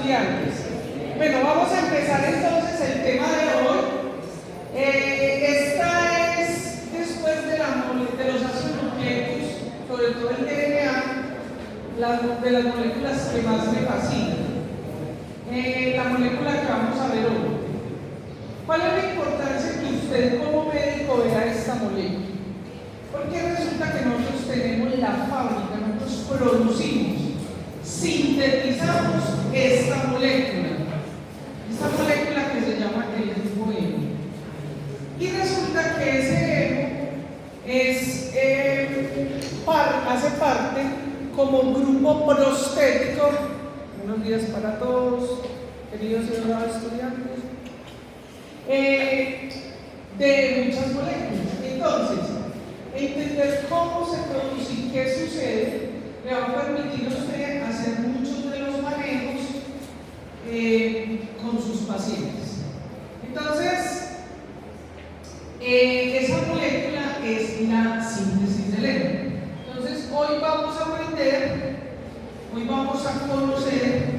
estudiantes. Bueno, vamos a empezar entonces el tema de hoy. Esta es después de los ácidos nucleicos, sobre todo el DNA, de las moléculas que más me fascinan. La molécula que vamos a ver hoy. ¿Cuál es la importancia que usted como médico vea esta molécula? Porque resulta que nosotros tenemos la fábrica, nosotros producimos, sintetizamos esta molécula que se llama el grupo hemo. Y resulta que ese hemo hace parte como grupo prostético. Buenos días para todos, queridos y adorados estudiantes, de muchas moléculas. Entonces, entender cómo se produce y qué sucede le va a permitir a usted hacer muchos de los manejos con sus pacientes. Entonces, esa molécula es la síntesis del hemo. Entonces, hoy vamos a conocer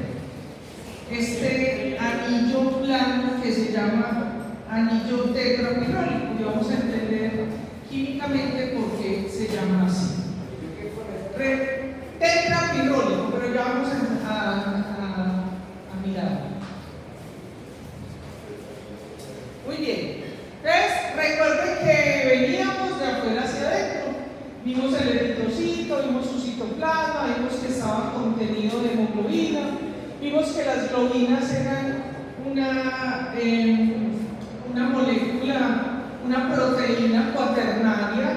este anillo blanco que se llama anillo tetrapirrólico y vamos a entender químicamente por qué se llama así. Tetrapirrólico, pero ya vamos a mirar. Muy bien. Entonces, recuerden que veníamos de afuera hacia adentro. Vimos el eritrocito, vimos su citoplasma, vimos que estaba contenido de hemoglobina, vimos que las globinas eran una molécula, una proteína cuaternaria,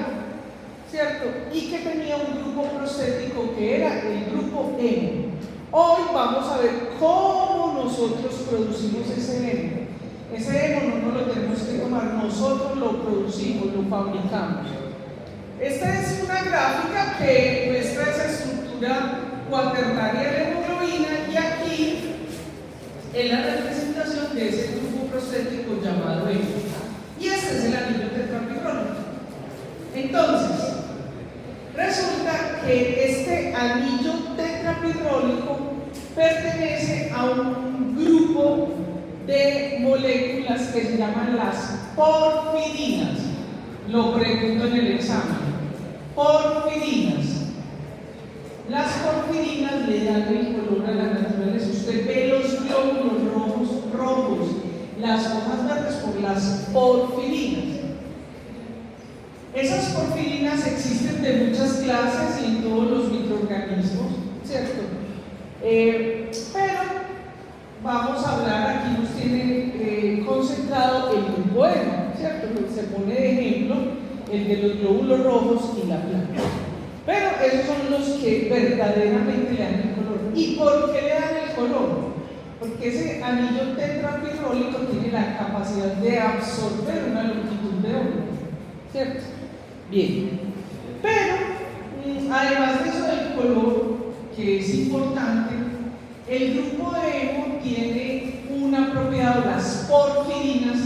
¿cierto? Y que tenía un grupo prostético que era el grupo hemo. Hoy vamos a ver cómo nosotros producimos ese hemo. Ese hemo no nos lo tenemos que tomar, nosotros lo producimos, lo fabricamos. Esta es una gráfica que muestra esa estructura cuaternaria de la hemoglobina y aquí es la representación de ese grupo prostético llamado hemo. Y este es el anillo tetrapirrólico. Entonces, resulta que este anillo tetrapirrólico pertenece a un grupo de moléculas que se llaman las porfirinas. Lo pregunto en el examen. Porfirinas. Las porfirinas le dan el color a la naturaleza. Usted ve los glóbulos rojos, las hojas verdes por las porfirinas. Esas porfirinas existen de muchas clases y en todos los microorganismos, ¿cierto? Pero vamos a hablar, aquí nos tiene concentrado el grupo hemo, ¿cierto? Se pone de ejemplo el de los glóbulos rojos y la planta. Pero esos son los que verdaderamente le dan el color. ¿Y por qué le dan el color? Porque ese anillo tetrapirrólico tiene la capacidad de absorber una longitud de onda, ¿cierto? Bien. Pero, además de eso del color, que es importante, el grupo de hemo tiene una propiedad, las porfirinas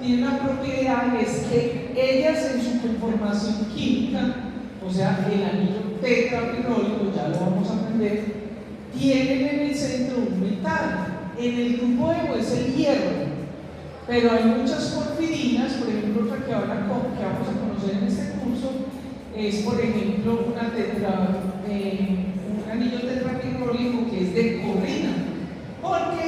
tienen una propiedad, es que ellas en su conformación química, o sea, el anillo tetrapirrólico, ya lo vamos a aprender, tienen en el centro un metal. En el grupo hemo es el hierro, pero hay muchas porfirinas, por ejemplo, otra que vamos a conocer en este curso, es por ejemplo un anillo tetrapirrólico que es de corrina, porque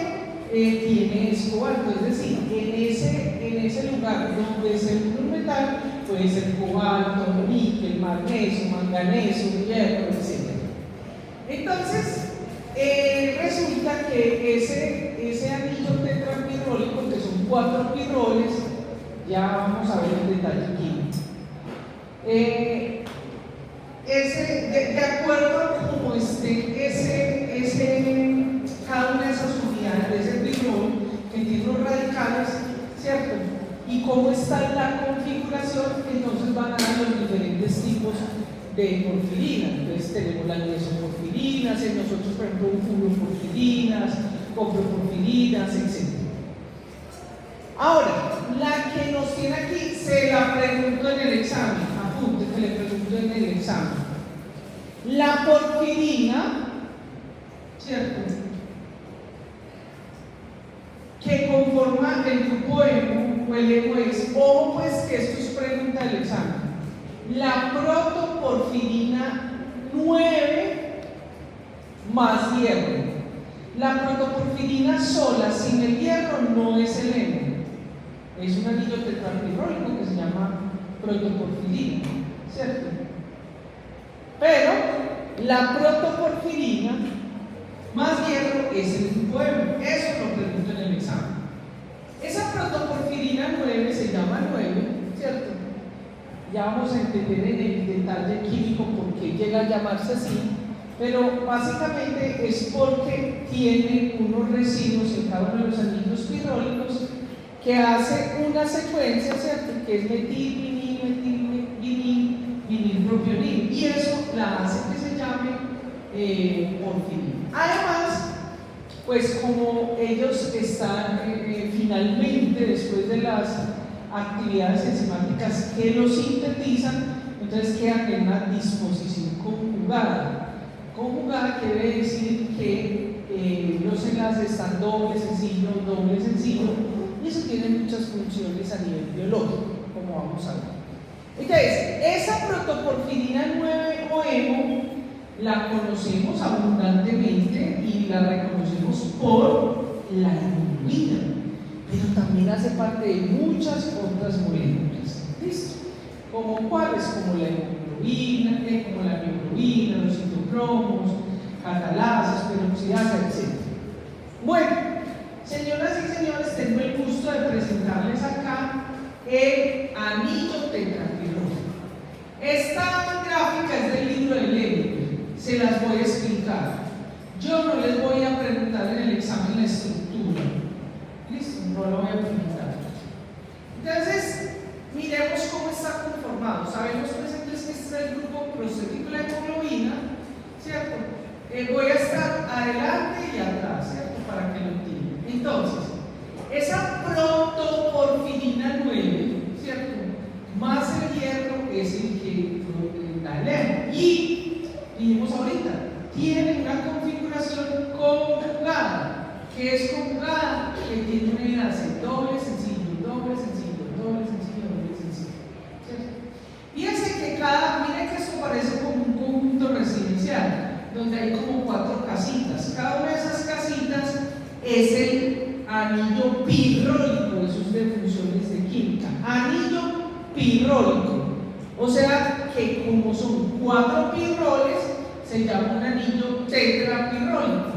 tiene cobalto, es decir, en ese lugar donde se une un metal puede ser cobalto, níquel, magnesio, manganeso, hierro, etc. Entonces, resulta que ese anillo tetrapirrólico, que son 4 pirroles, ya vamos a ver el detalle químico. De acuerdo a cómo cada una de esas unidades de ese pirrol, que tiene los radicales, ¿cierto? Y cómo está la configuración, entonces van a dar los diferentes tipos de porfirinas. Entonces tenemos las mesoporfirinas, en nosotros por ejemplo uroporfirinas, coproporfirinas, etc. Ahora, la que nos tiene aquí, se la pregunto en el examen, apunte que le pregunto en el examen. La porfirina, ¿cierto? que conforma el grupo hemo o el hemo es, ojo pues que esto es pregunta del examen, la protoporfirina 9 más hierro. La protoporfirina sola sin el hierro no es el hemo, es un anillo tetrapirrólico que se llama protoporfirina, ¿cierto? Pero la protoporfirina más hierro es el grupo hemo, eso lo pregunto en el examen. Esa protoporfirina 9 se llama 9, ¿cierto? Ya vamos a entender en el detalle químico por qué llega a llamarse así, pero básicamente es porque tiene unos residuos en cada uno de los anillos pirrólicos que hace una secuencia, ¿cierto? Que es metil, vinil, metil, vinil, vinilpropionil, y eso la hace que se llame porfirina. Además, pues como ellos están finalmente, después de las actividades enzimáticas que lo sintetizan, entonces quedan en una disposición conjugada. Conjugada quiere decir que los enlaces están doble sencillo, y eso tiene muchas funciones a nivel biológico, como vamos a ver. Entonces, esa protoporfirina 9 o hemo la conocemos abundantemente y la reconocemos por la hemoglobina, pero también hace parte de muchas otras moléculas. ¿Listo? ¿Como cuáles? Como la hemoglobina, como la mioglobina, los citocromos, catalasas, peroxidasa, etc. Bueno, señoras y señores, tengo el gusto de presentarles acá el anillo tetrapirrólico. Esta gráfica es del libro de Levi, se las voy a explicar. Yo no les voy a preguntar en el examen la estructura. ¿Listo? No lo voy a preguntar. Entonces, miremos cómo está conformado. Sabemos pues entonces que este es el grupo prostético de la hemoglobina, ¿cierto? Voy a estar adelante y atrás, ¿cierto? Para que lo entiendan. Entonces, esa protoporfirina 9, ¿cierto? Más el hierro es el que da el hemo. Y dijimos ahorita, tiene una configuración conjugada. ¿Qué es conjugada? Que tiene un enlace doble sencillo, doble sencillo, doble sencillo, doble sencillo. ¿Cierto? Fíjense que miren que esto parece como un conjunto residencial, donde hay como 4 casitas. Cada una de esas casitas es el anillo pirrólico, eso es de funciones de química. Anillo pirrólico. O sea que como son 4 pirroles, se llama un anillo tetrapirrólico.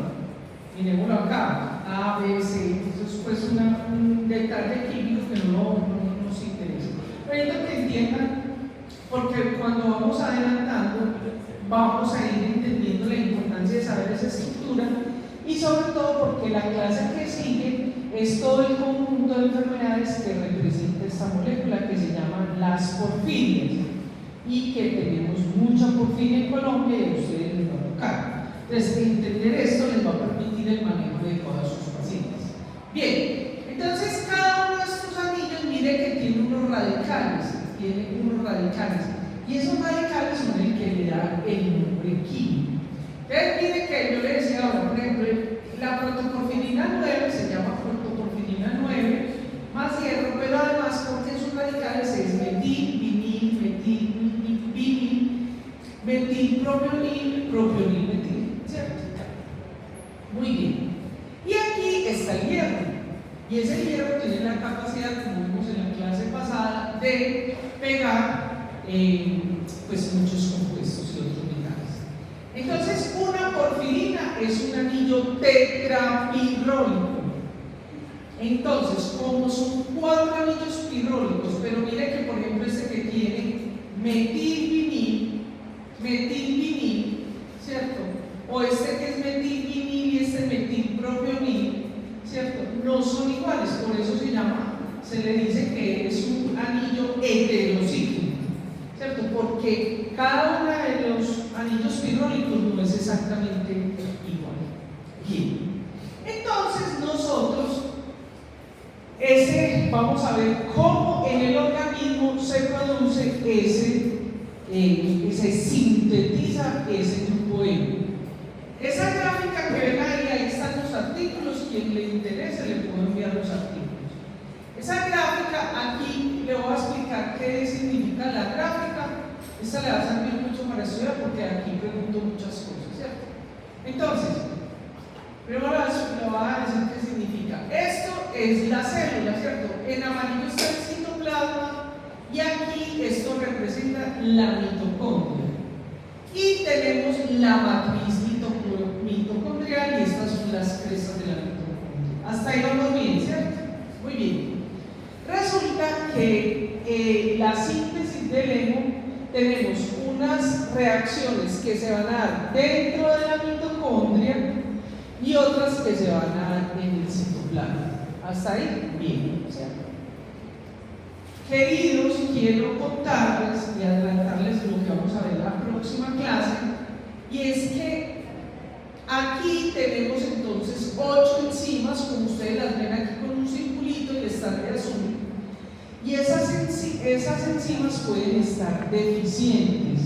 Miremoslo acá, A, B, C. Eso es pues un detalle químico que no nos interesa. Pero necesito que entiendan, porque cuando vamos adelantando, vamos a ir entendiendo la importancia de saber esa estructura, y sobre todo porque la clase que sigue es todo el conjunto de enfermedades que representa esta molécula que se llaman las porfirias, y que tenemos mucha porfiria en Colombia y a ustedes les va a tocar. Entonces, entender esto les va a permitir el manejo de todos sus pacientes. Bien, entonces cada uno de estos anillos, mire que tiene unos radicales, y esos radicales son el que le da el nombre químico. Entonces, mire que yo le decía ahora, por ejemplo, la protoporfirina 9 se llama protoporfirina 9 más hierro, pero además porque sus radicales es metil, vinil, metilpropionil, propionil, metil, ¿cierto? Muy bien. Y aquí está el hierro, y ese hierro tiene la capacidad, como vimos en la clase pasada, de pegar pues muchos compuestos y otros metales. Entonces, una porfirina es un anillo tetrapirrólico. Entonces, como son 4 anillos pirrólicos, pero mire que por ejemplo este que tiene metilvinil, ¿cierto? O este que es metilvinil y este metilpropionil, ¿cierto? No son iguales, por eso se le dice que es un anillo heterocíclico, ¿cierto? Porque cada uno de los anillos pirrólicos no es exactamente igual. Bien. Entonces nosotros vamos a ver cómo en el organismo se produce se sintetiza ese grupo hemo. Esa gráfica que ven ahí están los artículos. artículos, quien le interese le puedo enviar los artículos. Esa gráfica, aquí le voy a explicar qué significa la gráfica. Esta le va a servir mucho para estudiar porque aquí pregunto muchas cosas, ¿cierto? Entonces, primero le voy a decir qué significa. Esto es la célula, ¿cierto? En amarillo está el citoplasma y aquí esto representa la mitocondria. Y tenemos la matriz mitocondrial y estas son las crestas de la mitocondria. Hasta ahí vamos bien, ¿cierto? Muy bien. Resulta que la síntesis del hemo tenemos unas reacciones que se van a dar dentro de la mitocondria y otras que se van a dar en el citoplasma. Hasta ahí, bien, ¿cierto? Queridos, quiero contarles y adelantarles lo que vamos a ver en la próxima clase, y es que aquí tenemos entonces 8 enzimas, como ustedes las ven aquí con un circulito y están de azul, y esas enzimas pueden estar deficientes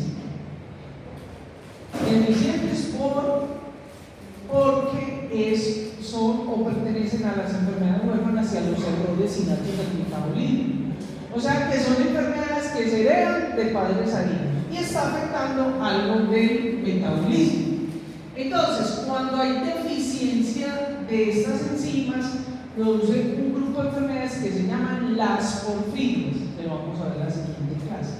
porque son o pertenecen a las enfermedades huérfanas y a los errores innatos del metabolismo. O sea que son enfermedades que se heredan de padres a hijos y está afectando algo del metabolismo. Entonces, cuando hay deficiencia de estas enzimas, produce un grupo de enfermedades que se llaman las porfirias, que lo vamos a ver en la siguiente clase.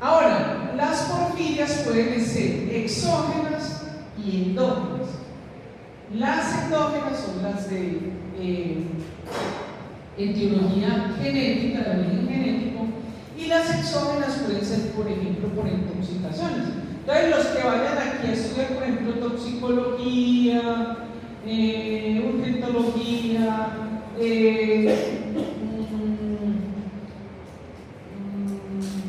Ahora, las porfirias pueden ser exógenas y endógenas. Las endógenas son las de etiología genética, de origen genético, y las exógenas pueden ser, por ejemplo, por intoxicaciones. Entonces, los que vayan aquí a estudiar, por ejemplo, toxicología, urgentología,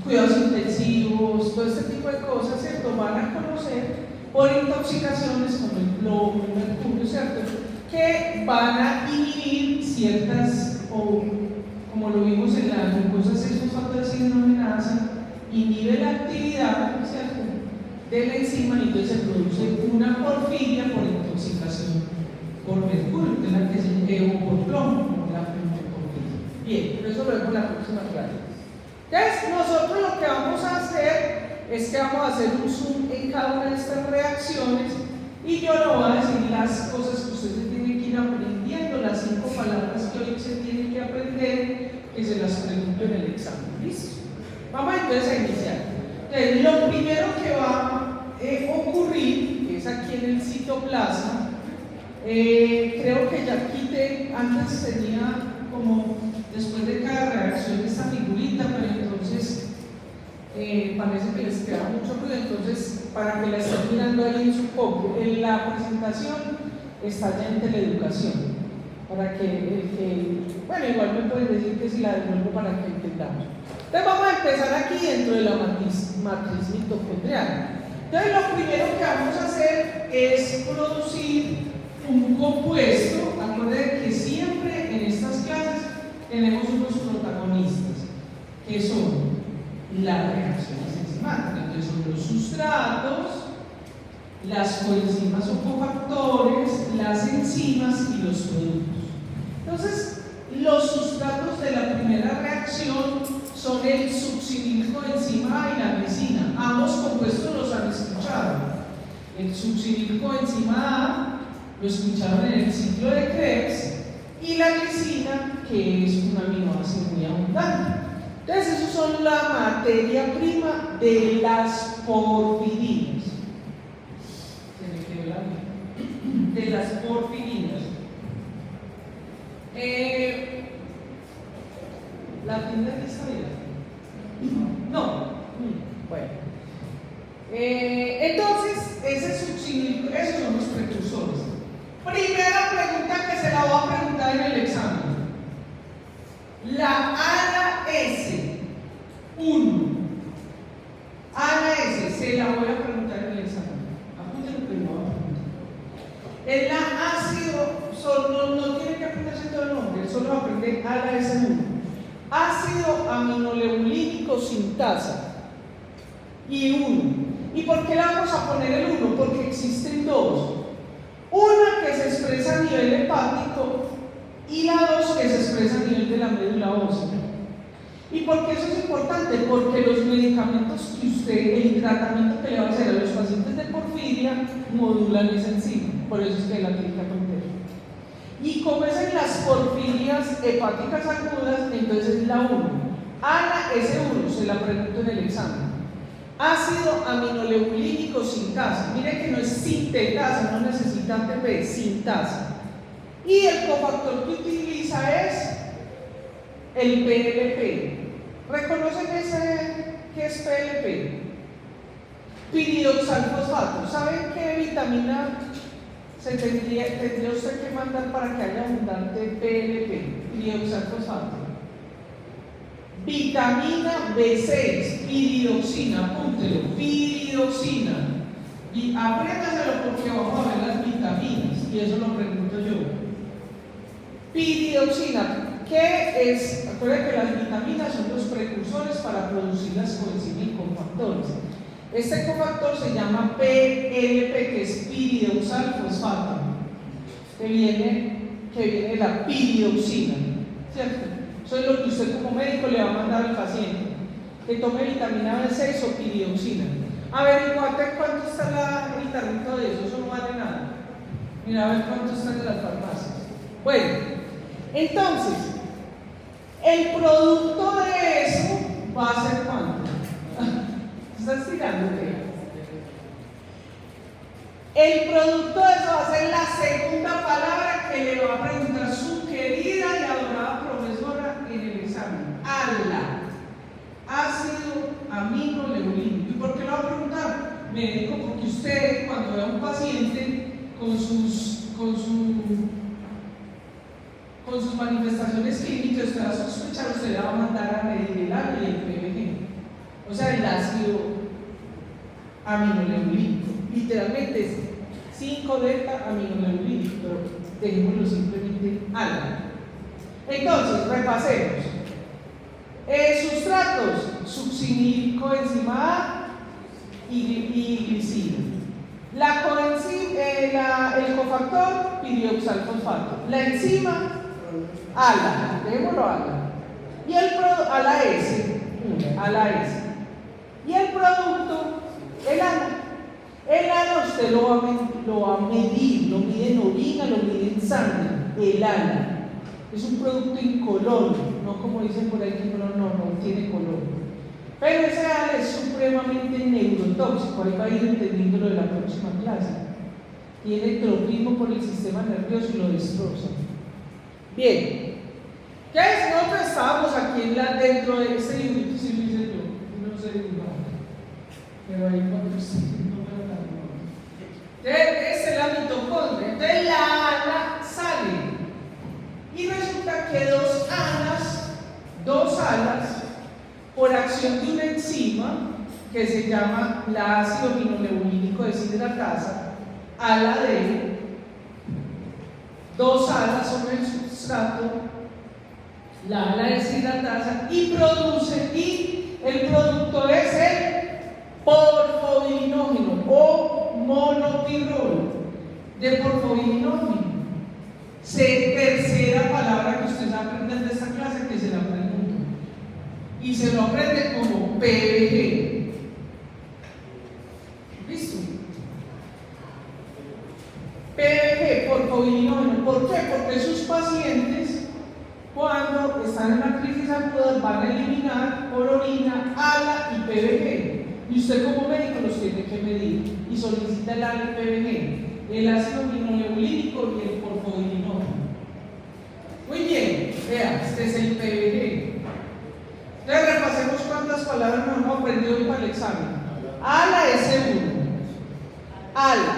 cuidados intensivos, todo este tipo de cosas, ¿cierto? Van a conocer por intoxicaciones como el plomo, el mercurio, ¿cierto? Que van a inhibir ciertas, o como lo vimos en la glucosa 6-fosfatidilenogenasa, inhibe la actividad, ¿cierto?, de la enzima, y entonces se produce una porfiria por intoxicación por mercurio, que es la que se o por plomo, la porfiria. Bien, pero eso lo vemos en la próxima clase. Entonces, nosotros lo que vamos a hacer es que vamos a hacer un zoom en cada una de estas reacciones y yo le voy a decir las cosas que ustedes tienen que ir aprendiendo, las 5 palabras que hoy se tienen que aprender, que se las pregunto en el examen. ¿Listo? Vamos entonces a iniciar. Entonces, lo primero que va a ocurrir, que es aquí en el citoplasma, creo que ya quité, antes tenía como después de cada reacción esta figurita, pero entonces parece que les queda mucho ruido, entonces para que la estén mirando ahí en su copio. En la presentación está ya en Teleeducación, para que bueno, igual me pueden decir que si la devuelvo para que entendamos. Entonces vamos a empezar aquí dentro de la matriz mitocondrial. Entonces lo primero que vamos a hacer es producir un compuesto. Acuérdense que siempre en estas clases tenemos unos protagonistas, que son las reacciones enzimáticas. Entonces son los sustratos, las coenzimas o cofactores, las enzimas y los productos. Entonces, los sustratos de la primera reacción son el succinilcoenzima A y la glicina. Ambos compuestos los han escuchado. El succinilcoenzima A lo escucharon en el ciclo de Krebs, y la glicina, que es un aminoácido muy abundante. Entonces, esos son la materia prima de las porfirinas. Se me quedó la vida. De las porfirinas. ¿La tienda que está bien? No. Bueno. Entonces, ese succinil, esos son los precursores. Primera pregunta que se la voy a preguntar en el examen. La ALAS1. ALAS, se la voy a preguntar en el examen. Apúntenlo que no voy a preguntar. El ácido, no tiene que aprenderse todo el nombre, solo aprender ALAS1. Ácido aminoleulínico sintasa. Y 1. ¿Y por qué le vamos a poner el 1? Porque existen 2. Una que se expresa a nivel hepático y la dos que se expresa a nivel de la médula ósea. ¿Y por qué eso es importante? Porque los medicamentos que el tratamiento que le va a hacer a los pacientes de porfiria modulan esa enzima, por eso es que la tiene que aprender. Y como es en las porfirias hepáticas agudas, entonces es la 1. ALA S1, se la pregunto en el examen. Ácido aminoleulínico sintasa. Mire que no es sintetasa, no necesita ATP, sintasa. Y el cofactor que utiliza es el PLP. ¿Reconocen qué es PLP? Piridoxalfosfato. ¿Saben qué vitamina tendría usted que mandar para que haya abundante PLP? Piridoxalfosfato. Vitamina B6, piridoxina, apúntelo, piridoxina. Y apréndaselo porque vamos a ver las vitaminas, y eso lo pregunto yo. Piridoxina. ¿Qué es? Recuerden que las vitaminas son los precursores para producir las coenzimas y cofactores. Este cofactor se llama PLP, que es piridoxalfosfato, que viene de la piridoxina, ¿cierto? Eso es lo que usted como médico le va a mandar al paciente, que tome vitamina B6 o piridoxina. Averiguate cuánto está el tarrito de eso no vale nada. Mira a ver cuánto está en las farmacias. Bueno, entonces, el producto de eso va a ser ¿cuánto? ¿Estás tirándote? El producto de eso va a ser la segunda palabra que le va a preguntar su querida y adorada profesora en el examen. ALA, ácido aminoleulínico. ¿Y por qué lo va a preguntar? Médico, porque usted cuando vea a un paciente con sus manifestaciones clínicas, usted va a sospechar, usted le va a mandar a medir el ALA y el PBG, o sea, el ácido aminoleulínico. Literalmente es 5-delta aminoleulínico, pero dejémoslo simplemente ALA. Entonces, repasemos. Sustratos, succinil, coenzima A y glicina. El cofactor, piridoxalfosfato. La enzima, ALA, dejémoslo ALA. Y el producto, ALA S. Y el producto, el ALA. El ALA usted lo va a medir, lo mide en orina, lo mide en sangre. El ALA es un producto incoloro, no como dicen por ahí que no tiene color. Pero ese ALA es supremamente neurotóxico, ahí va a ir entendiendo lo de la próxima clase. Tiene tropismo por el sistema nervioso y lo destroza. Bien, ¿qué es? Nosotros estábamos aquí dentro de este librito, si lo hice yo, no sé dibujar, pero ahí cuando no veo la memoria. Entonces, es la mitocondria. Entonces la ALA sale. Y resulta que dos alas, por acción de una enzima que se llama la ácido aminoleulínico deshidratasa, ALA D, dos alas son el substrato, la ala deshidratasa, y el producto es el porfobirinógeno o monotirol de porfobirinógeno. Tercera palabra que ustedes aprenden de esta clase, que se la pregunto, y se lo aprende como PBG. ¿Listo? PBG, porfobirinógeno. ¿Por qué? Porque sus pacientes, cuando están en la crisis aguda, van a eliminar por orina ALA y PBG, y usted como médico los tiene que medir y solicita el ALA y PBG, el ácido aminoleulínico y el porfobirinógeno. Muy bien, vea, este es el PBG. Entonces repasemos cuántas palabras nos hemos aprendido hoy para el examen. ALA S1, ALA,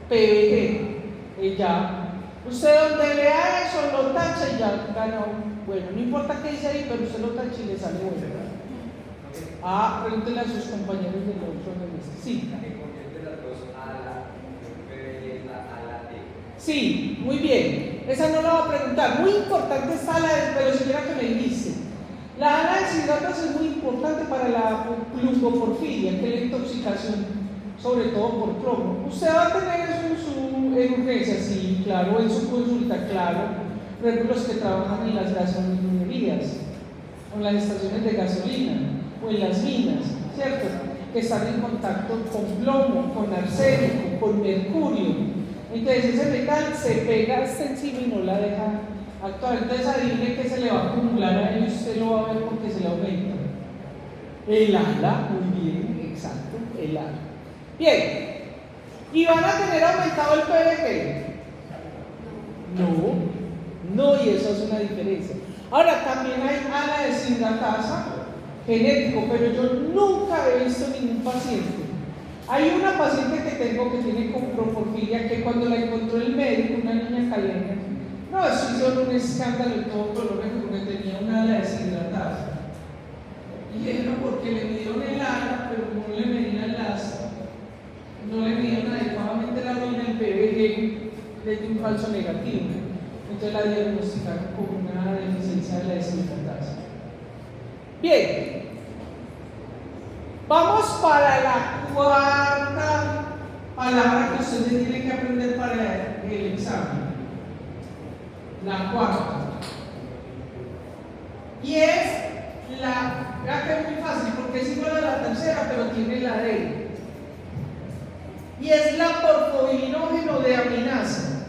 PBG, y ya. Usted donde vea eso lo tacha y ya ganó. Bueno, no importa qué dice ahí, pero usted lo tacha y le sale bueno. Pregúntele a sus compañeros del otro semestre. Sí. Sí, muy bien. Esa no la va a preguntar. Muy importante está pero si quiera que me dijiste. La ala deshidratasa es muy importante para la glucoporfiria, que es la intoxicación sobre todo por plomo. Usted va a tener eso en urgencia, sí, claro, en su consulta, claro. Por ejemplo, los que trabajan en las gasolinerías, o en las estaciones de gasolina, o en las minas, ¿cierto? Que están en contacto con plomo, con arsénico, con mercurio. Entonces ese metal se pega hasta encima y no la deja actuar. Entonces adivine que se le va a acumular a él y usted lo va a ver porque se le aumenta. El ala, muy bien, exacto, el ala. Bien, ¿y van a tener aumentado el PVG? No, y eso es una diferencia. Ahora, también hay ala deshidratasa genético, pero yo nunca he visto ningún paciente. Hay una paciente que tengo que tiene coproporfiria que cuando la encontró el médico, una niña caleña, no, eso hizo un escándalo y todo color porque tenía una ala deshidratasa. Y era porque le midieron el ala, pero como no le medían no le midieron adecuadamente la orina, el PVG le dio un falso negativo. Entonces la diagnosticaron como una deficiencia de la deshidratasa. Bien, vamos para la cuarta palabra que ustedes tienen que aprender para el examen. La cuarta. Y es vea que es muy fácil porque es igual a la tercera, pero tiene la D. Y es la porfobilinógeno de aminasa.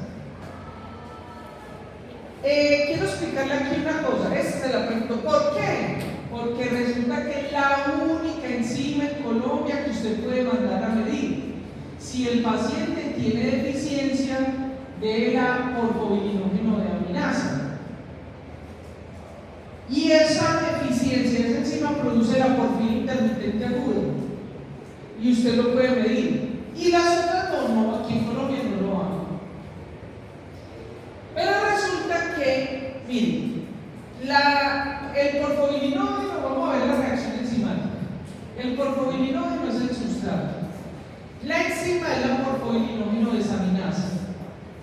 Quiero explicarle aquí una cosa, esta se la pregunto, ¿por qué? Porque resulta que es la única enzima en Colombia que usted puede mandar a medir si el paciente tiene deficiencia de la porfobilinógeno de aminasa. Y esa deficiencia, esa enzima produce la porfirina intermitente aguda y usted lo puede medir. Y las otras no, aquí en Colombia no lo hago. Pero resulta que, miren, el porfobilinógeno, vamos a ver la reacción enzimática. El porfobilinógeno es el sustrato. La enzima es la porfobilinógeno desaminasa.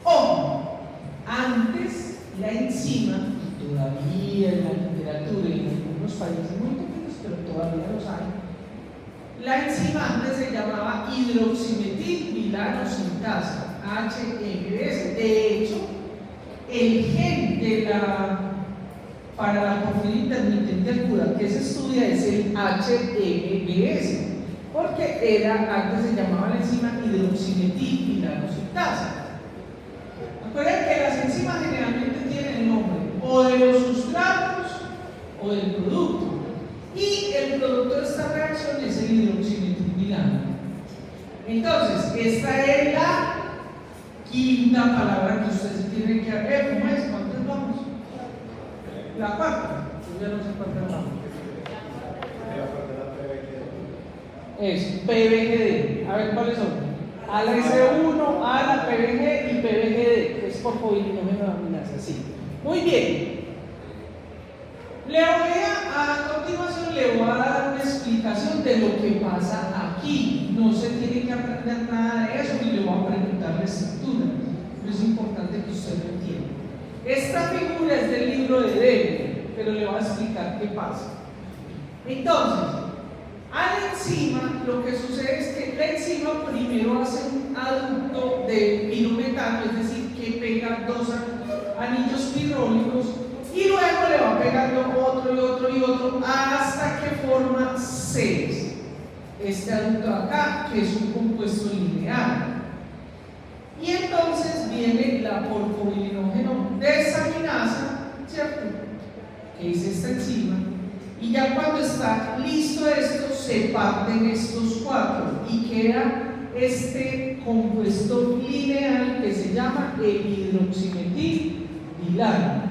Ojo, antes la enzima, todavía en la literatura y en algunos países muy pequeños, pero todavía los hay, la enzima antes se llamaba hidroximetilvilanosintasa, HMBS. De hecho, el gen para la porfirina intermitente aguda que se estudia es el HMBS, porque antes se llamaba la enzima hidroximetilvilanosintasa. Recuerden que las enzimas generalmente tienen el nombre o de los sustratos o del producto. Y el producto de esta reacción es el hidroximetilvilano. Entonces, esta es la quinta palabra que ustedes tienen que ver. ¿Cómo es? ¿Cuántos vamos? La cuarta. Yo ya no sé cuántas vamos. Es PVGD. A ver cuáles son. A la S1, A la PVG y PVGD, que es porfobilinógeno de aminasa. Sí. Muy bien. A continuación le voy a dar una explicación de lo que pasa aquí. No se tiene que aprender nada de eso ni le voy a preguntar la estructura, pero es importante que usted lo entienda. Esta figura es del libro de Debe, pero le voy a explicar qué pasa. Entonces, a la enzima lo que sucede es que la enzima primero hace un aducto de pirometano, es decir, que pega dos anillos pirólicos y luego le va pegando otro y otro y otro hasta que forma seis. Este aducto acá, que es un compuesto lineal. Y entonces viene la porfobilinógeno desaminasa, ¿cierto? Que es esta enzima. Y ya cuando está listo esto, se parten estos cuatro y queda este compuesto lineal que se llama el hidroximetilvilano.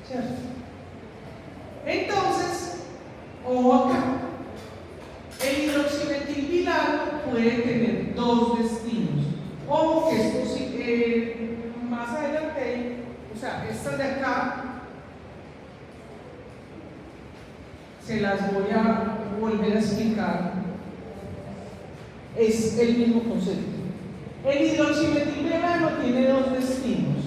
¿Cierto? Entonces, ojo acá, el hidroximetilvilano puede tener dos destinos. Ojo que esto más adelante, o sea, estas de acá, se las voy a volver a explicar. Es el mismo concepto. El hidroximetilvilano tiene dos destinos.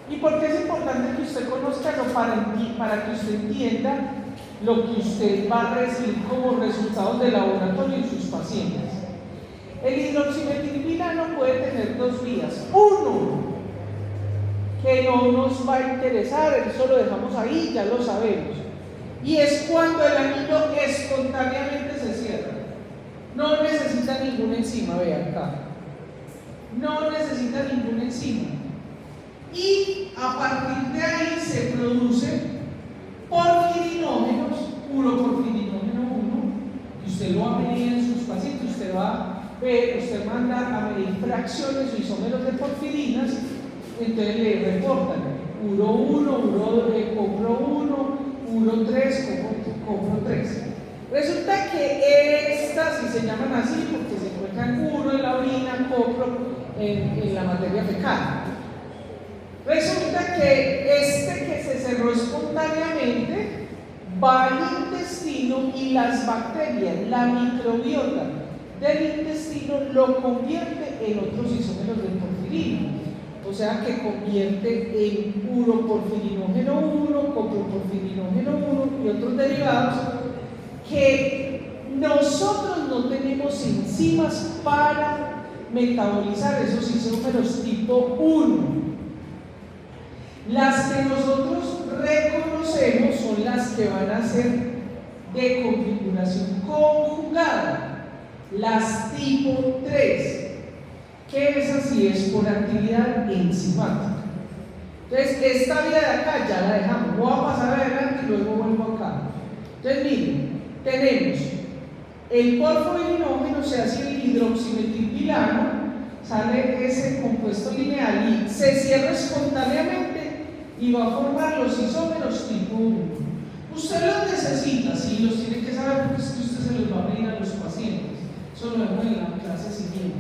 ¿Y por qué es importante que usted conozca para que usted entienda lo que usted va a recibir como resultados de laboratorio en sus pacientes? tener dos vías. Uno, que no nos va a interesar, eso lo dejamos ahí, ya lo sabemos. Y es cuando el anillo espontáneamente se cierra. No necesita ninguna enzima, vean acá. No necesita ninguna enzima. Y a partir de ahí se producen porfirinógenos, uroporfirinógeno 1, y usted lo va a medir en sus pacientes, usted manda a medir fracciones o isómeros de porfirinas, entonces le reportan uro 1, copro 1, uro 3, copro 3. Resulta que estas, y se llaman así porque se encuentran uro en la orina, copro en la materia fecal. Resulta que que se cerró espontáneamente va al intestino y las bacterias, la microbiota del intestino lo convierte en otros isómeros del porfirino. O sea que convierte en uroporfirinógeno 1, coproporfirinógeno 1 y otros derivados que nosotros no tenemos enzimas para metabolizar esos isómeros tipo 1. Las que nosotros reconocemos son las que van a ser de configuración conjugada, las tipo 3, que esa sí es por actividad enzimática. Entonces, esta vía de acá ya la dejamos, voy a pasar adelante y luego vuelvo acá. Entonces, miren, tenemos el porfirinógeno, se hace el hidroximetilbilano, sale ese compuesto lineal y se cierra espontáneamente y va a formar los isómeros tipo 1. Usted los necesita, sí, los tiene que saber porque es que usted se los va a medir a los pacientes. Eso lo vemos en la clase siguiente.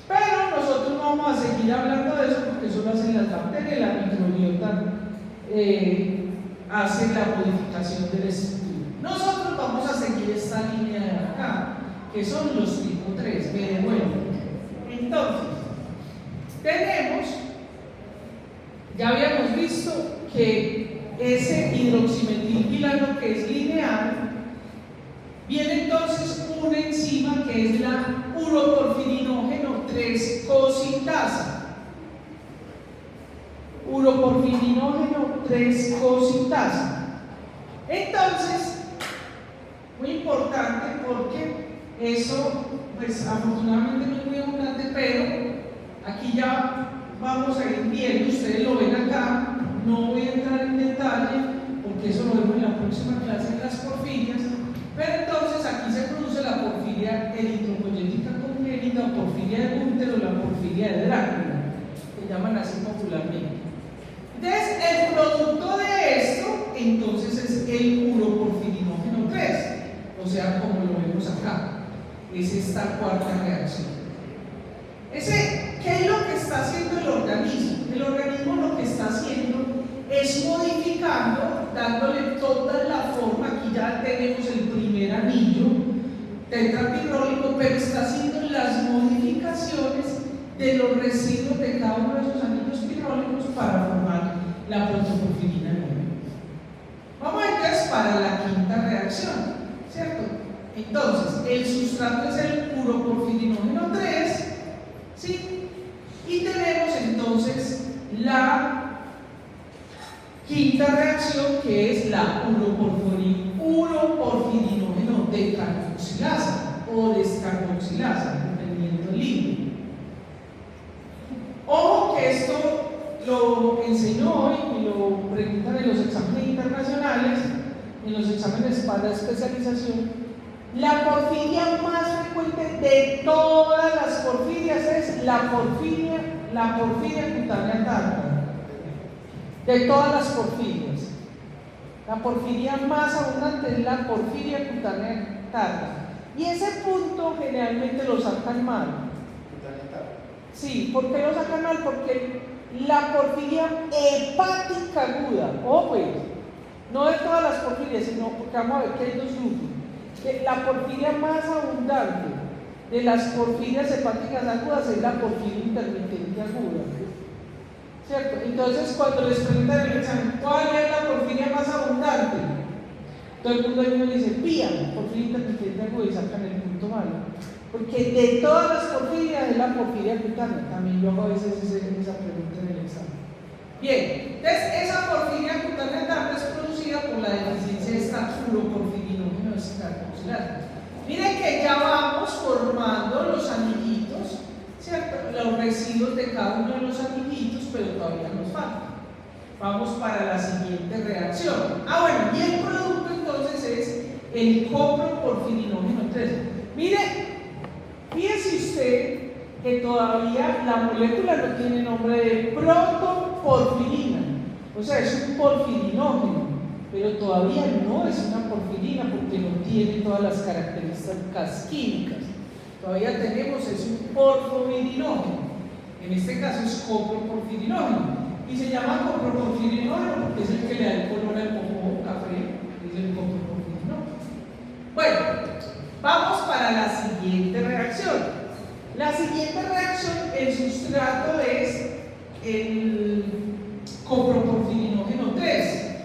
Pero nosotros no vamos a seguir hablando de eso porque eso lo hacen las bacterias, la microbiota hace la modificación del estructura. Nosotros vamos a seguir esta línea de acá, que son los tipo 3. Bueno, entonces, ya habíamos visto que ese hidroximetilbilano que es lineal, viene entonces una enzima que es la uroporfirinógeno 3 cosintasa. Uroporfirinógeno 3 cosintasa. Entonces, muy importante porque eso, pues afortunadamente no es muy abundante, pero aquí ya vamos a ir viendo, ustedes lo ven acá, no voy a entrar en detalle porque eso lo vemos en la próxima clase en las porfirias, pero entonces aquí se produce la porfiria eritropoyética congénita o porfiria de Günther o la porfiria de Drácula, que llaman así popularmente. Entonces, el producto de esto, entonces es el uroporfirinógeno 3, o sea, como lo vemos acá, es esta cuarta reacción. ¿Qué es lo que está haciendo el organismo? El organismo lo que está haciendo es modificando, dándole toda la forma. Aquí ya tenemos el primer anillo tetrapirrólico, pero está haciendo las modificaciones de los residuos de cada uno de esos anillos pirrólicos para formar la protoporfirina 9. Vamos entonces para la quinta reacción, ¿cierto? Entonces, el sustrato es el uroporfirinógeno 3, ¿sí? Y tenemos entonces la quinta reacción, que es la uroporfirinógeno decarboxilasa o descarboxilasa, dependiendo del libro. Ojo que esto lo enseñó hoy y lo preguntan en los exámenes internacionales, en los exámenes para especialización. La porfiria más frecuente de todas las porfirias es la porfiria cutánea tártara. De todas las porfirias, la porfiria más abundante es la porfiria cutánea tártara. Y ese punto generalmente lo sacan mal. Sí, ¿por qué lo sacan mal? Porque la porfiria hepática aguda, pues, no de todas las porfirias, sino porque vamos a ver que hay dos grupos. Que la porfiria más abundante de las porfirias hepáticas agudas es la porfiria intermitente aguda, ¿cierto? Entonces, cuando les preguntan en el examen ¿cuál es la porfiria más abundante? Todo el mundo ahí me dice PIA, porfiria intermitente aguda, y sacan el punto malo. Porque de todas las porfirias es la porfiria cutánea. También yo hago a veces esa pregunta en el examen. Bien, entonces esa porfiria cutánea también es producida por la deficiencia de esta uroporfirinógeno descarboxilasa. Miren que ya vamos formando los anillitos, ¿cierto? Los residuos de cada uno de los anillitos, pero todavía nos falta. Vamos para la siguiente reacción. Bueno, y el producto entonces es el coproporfirinógeno 3. Mire, fíjese usted que todavía la molécula no tiene nombre de protoporfirina, o sea, es un porfirinógeno, pero todavía no es una porfirina porque no tiene todas las características químicas. Todavía tenemos, es un porfirinógeno, en este caso es coproporfirinógeno, y se llama coproporfirinógeno porque es el que le da el color al popó café, es el coproporfirinógeno. Bueno, vamos para la siguiente reacción. La siguiente reacción, el sustrato es el coproporfirinógeno 3.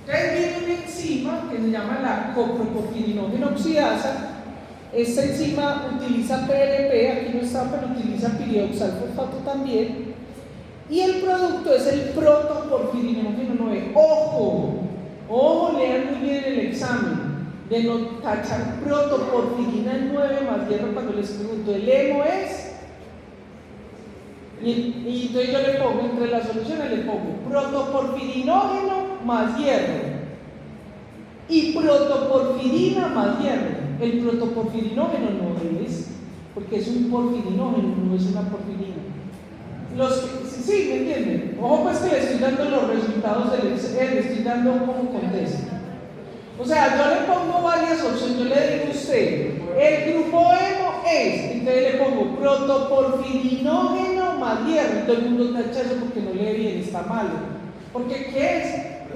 Entonces viene una enzima que se llama la coproporfirinógeno oxidasa. Esta enzima utiliza PLP, aquí no está, pero utiliza piridoxalfosfato también. Y el producto es el protoporfirinógeno 9. Ojo, lean muy bien el examen. De no tachar protoporfirina 9 más hierro cuando les pregunto, el hemo es, y entonces yo le pongo entre las soluciones, le pongo protoporfirinógeno más hierro y protoporfirina más hierro. El protoporfirinógeno no es, porque es un porfirinógeno, no es una porfirina. Sí, ¿me entienden? Ojo pues que le estoy dando los resultados del Excel, le estoy dando cómo contesta. O sea, yo le pongo varias opciones, yo le digo a usted, el grupo hemo es, entonces le pongo protoporfirinógeno más hierro, y todo el mundo tacha eso porque no lee bien, está malo. Porque ¿qué es?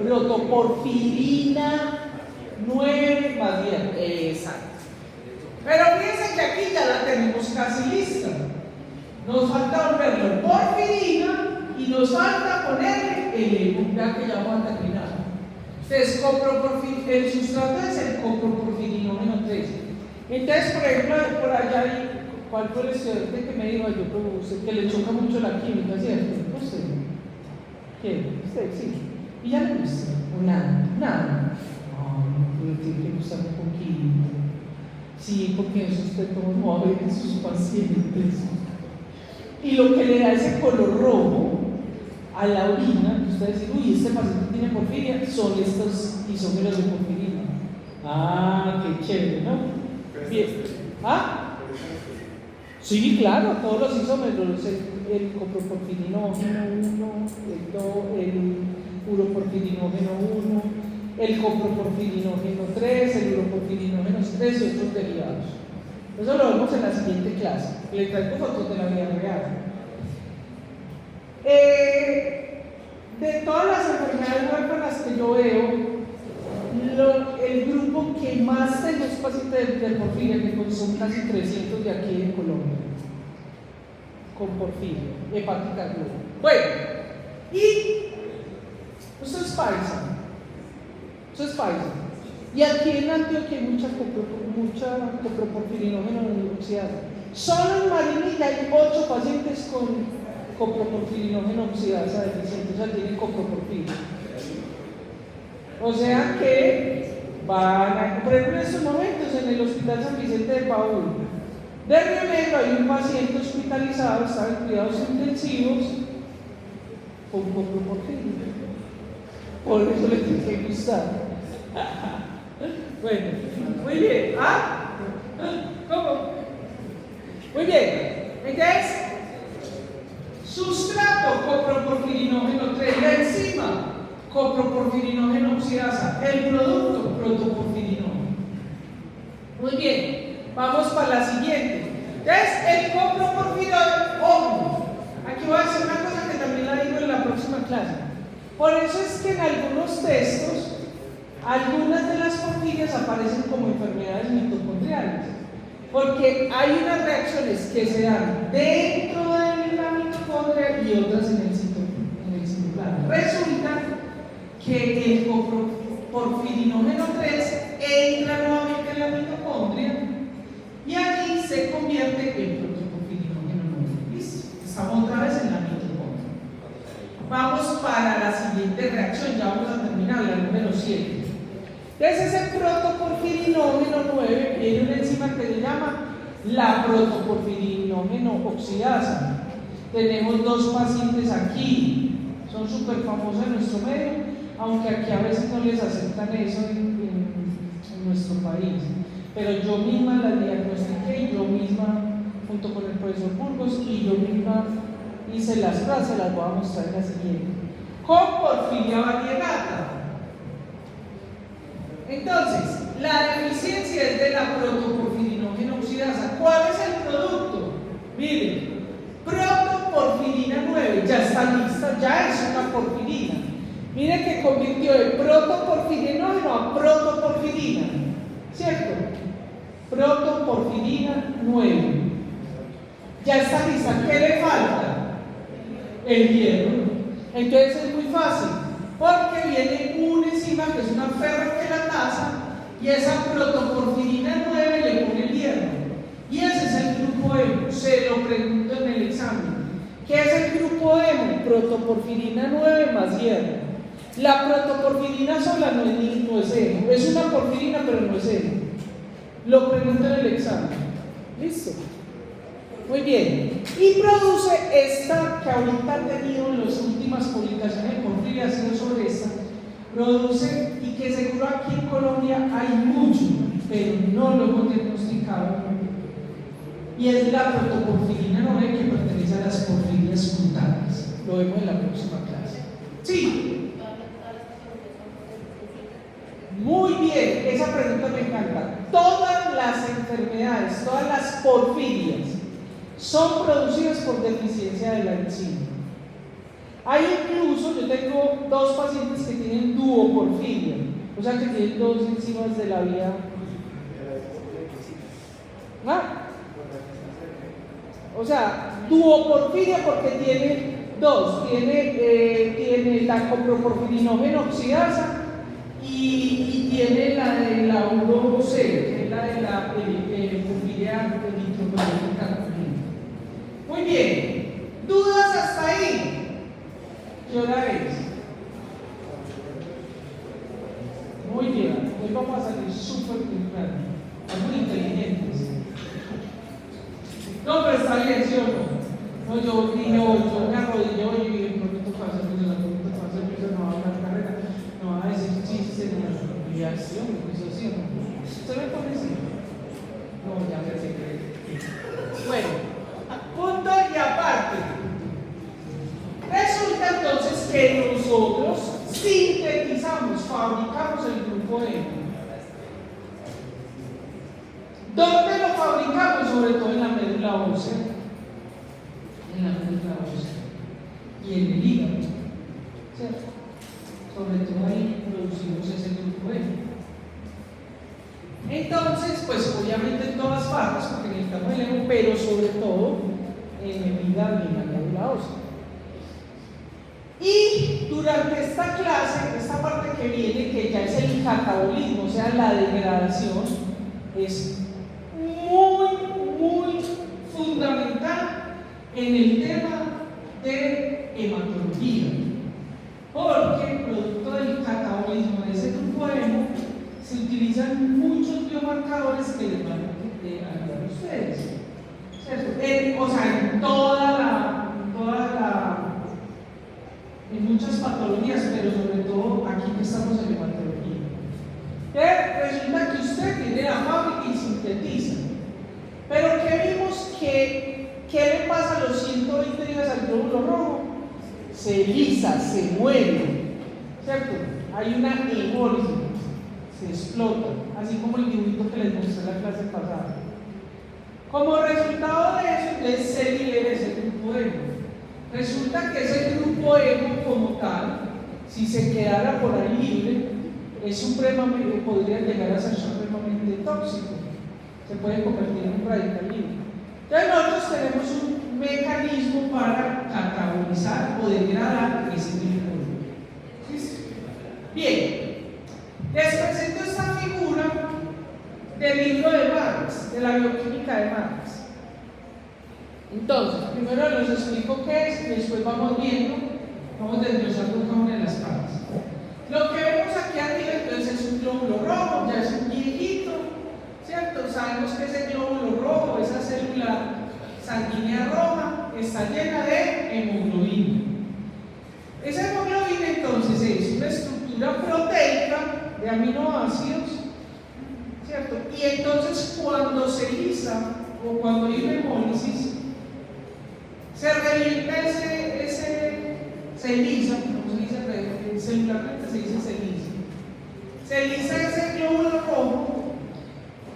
Protoporfirina 9 más hierro, exacto. Pero fíjense que aquí ya la tenemos casi lista. Nos falta volverlo porfirina y nos falta ponerle el hemo, ya que ya vamos a terminar. Entonces, el sustrato es el coproporfirinógeno 3. Entonces, por ejemplo, por allá hay, ¿cuál fue el estudiante que me dijo? Yo creo que usted, que le choca mucho la química, ¿cierto? No sé. ¿Qué? ¿Usted? Sí. ¿Y ya le gusta? ¿O nada? Nada. No, tiene que gustar un poquito. Sí, porque eso usted como va a ver en sus pacientes. Y lo que le da ese color rojo a la orina, que ustedes dicen, uy, este paciente tiene porfiria, son estos isómeros de porfirina. Qué chévere, ¿no? Bien. Sí, claro, todos los isómeros, el coproporfirinógeno 1, el uroporfirinógeno 1, el coproporfirinógeno 3, el uroporfirinógeno 3 y otros derivados. Eso lo vemos en la siguiente clase. Le traigo fotos de la vida real. De todas las enfermedades huérfanas que yo veo, el grupo que más tengo es pacientes de porfiria, que son casi 300 de aquí en Colombia, con porfiria, hepática aguda. Bueno, y eso es paisa. Y aquí en Antioquia hay mucha coproporfirinógeno oxidasa. Solo en Marinilla hay 8 pacientes con coproporfirinógeno oxidasa deficiente, o sea, tienen coproporfiria. O sea que por ejemplo, en estos momentos en el Hospital San Vicente de Paúl de Río Negro hay un paciente hospitalizado, está en cuidados intensivos con coproporfiria. Por eso le tiene que gustar. Bueno, muy bien. ¿Cómo? Muy bien. Entonces, sustrato coproporfirinógeno 3, la enzima coproporfirinógeno oxidasa, el producto protoporfirinógeno. Muy bien, vamos para la siguiente. Entonces, el coproporfirinógeno, ojo, aquí voy a decir una cosa que también la digo en la próxima clase. Por eso es que en algunos textos algunas de las porfirias aparecen como enfermedades mitocondriales, porque hay unas reacciones que se dan dentro de la mitocondria y otras en el citoplasma. Resulta que el coproporfirinógeno 3 entra nuevamente en la mitocondria y allí se convierte en protoporfirinógeno 9. ¿Listo? Estamos otra vez en la mitocondria. Vamos para la siguiente reacción, ya vamos a terminar, la número 7. Entonces ese protoporfirinógeno 9 tiene una enzima que se llama la protoporfirinógeno oxidasa. Tenemos dos pacientes aquí, son súper famosos en nuestro medio, aunque aquí a veces no les aceptan eso en nuestro país. Pero yo misma la diagnostiqué, yo misma, junto con el profesor Burgos, y yo misma hice las pruebas, se las voy a mostrar en la siguiente. Con porfiria variegata. Entonces, la deficiencia es de la protoporfirinógeno oxidasa. ¿Cuál es el producto? Miren, protoporfirina 9, ya está lista, ya es una porfirina. Miren que convirtió de protoporfirinógeno a protoporfirina, ¿cierto? Protoporfirina 9. Ya está lista. ¿Qué le falta? El hierro. Entonces es muy fácil, porque viene una enzima que es una ferroquelatasa y esa protoporfirina 9 le pone el hierro. Y ese es el grupo hemo. Se lo pregunto en el examen. ¿Qué es el grupo hemo? Protoporfirina 9 más hierro. La protoporfirina sola no es hemo. Es una porfirina, pero no es hemo. Lo pregunto en el examen. ¿Listo? Muy bien. Y produce esta que ahorita ha tenido en las últimas publicaciones de porfiria, ha sido sobre esta. Produce, y que seguro aquí en Colombia hay mucho, pero no lo hemos diagnosticado. Y es la protoporfirina 9 que pertenece a las porfirias cutáneas. Lo vemos en la próxima clase. Sí. Muy bien, esa pregunta me encanta. Todas las enfermedades, todas las porfirias son producidas por deficiencia de la enzima. Hay incluso, yo tengo dos pacientes que tienen duoporfiria, o sea que tienen dos enzimas de la vía. ¿Ah? O sea, duoporfiria porque tiene dos, tiene la coproporfirinógeno oxidasa y tiene la de la 1C, que es la de la porfiria eritropoyetina. Muy bien, ¿dudas hasta ahí? ¿Qué hora es? Muy bien, hoy vamos a salir súper temprano, muy inteligentes. No, pero está bien, ¿sí o no? No, yo dije, yo me arrodillé hoy y dije, ¿por qué tú pasas? Pues la pregunta pasa, pues no va a hablar carrera, no va a decir chistes ni afiliación, pues sí o no. ¿Usted me pone así? No, ya me sé que. Bueno, punto y aparte. Resulta entonces que nosotros sintetizamos, fabricamos el grupo hemo. ¿Dónde lo fabricamos? Sobre todo en la médula ósea. En la médula ósea. Y en el hígado. ¿Cierto? Sobre todo ahí producimos ese grupo hemo. Entonces, pues obviamente en todas partes, porque necesitamos el hemo, pero sobre todo en el hígado y en la médula ósea. Y durante esta clase, esta parte que viene, que ya es el catabolismo, o sea, la degradación, es muy fundamental en el tema de hematología, porque producto del catabolismo de ese grupo hemo se utilizan muchos biomarcadores que les van a ayudar a ustedes, ¿cierto? O sea, en muchas patologías, pero sobre todo aquí que estamos en hematología. Resulta que usted tiene la fábrica y sintetiza. Pero ¿qué vimos? ¿Qué le pasa a los 120 días al glóbulo rojo? Se lisa, se muere, ¿cierto? Hay una hemólisis, se explota, así como el dibujito que les mostré en la clase pasada. Como resultado de eso, entonces se libera ese grupo hemo. Resulta que ese grupo hemo como tal, si se quedara por ahí libre, podría llegar a ser supremamente tóxico. Se puede convertir en un radical libre. Entonces nosotros tenemos un mecanismo para catabolizar o degradar ese grupo hemo. ¿Listo? Bien, les presento esta figura del libro de Marx, de la bioquímica de Marx. Entonces, primero les explico qué es y después vamos viendo, vamos desglosando cada una de las partes. Lo que vemos aquí arriba entonces es un glóbulo rojo, ya es un viejito, ¿cierto? Sabemos que ese glóbulo rojo, esa célula sanguínea roja, está llena de hemoglobina. Esa hemoglobina entonces es una estructura proteica de aminoácidos, ¿cierto? Y entonces cuando se lisa o cuando hay una hemólisis, se revienta se lisa, como se dice celularmente, se dice se lisa ese glóbulo rojo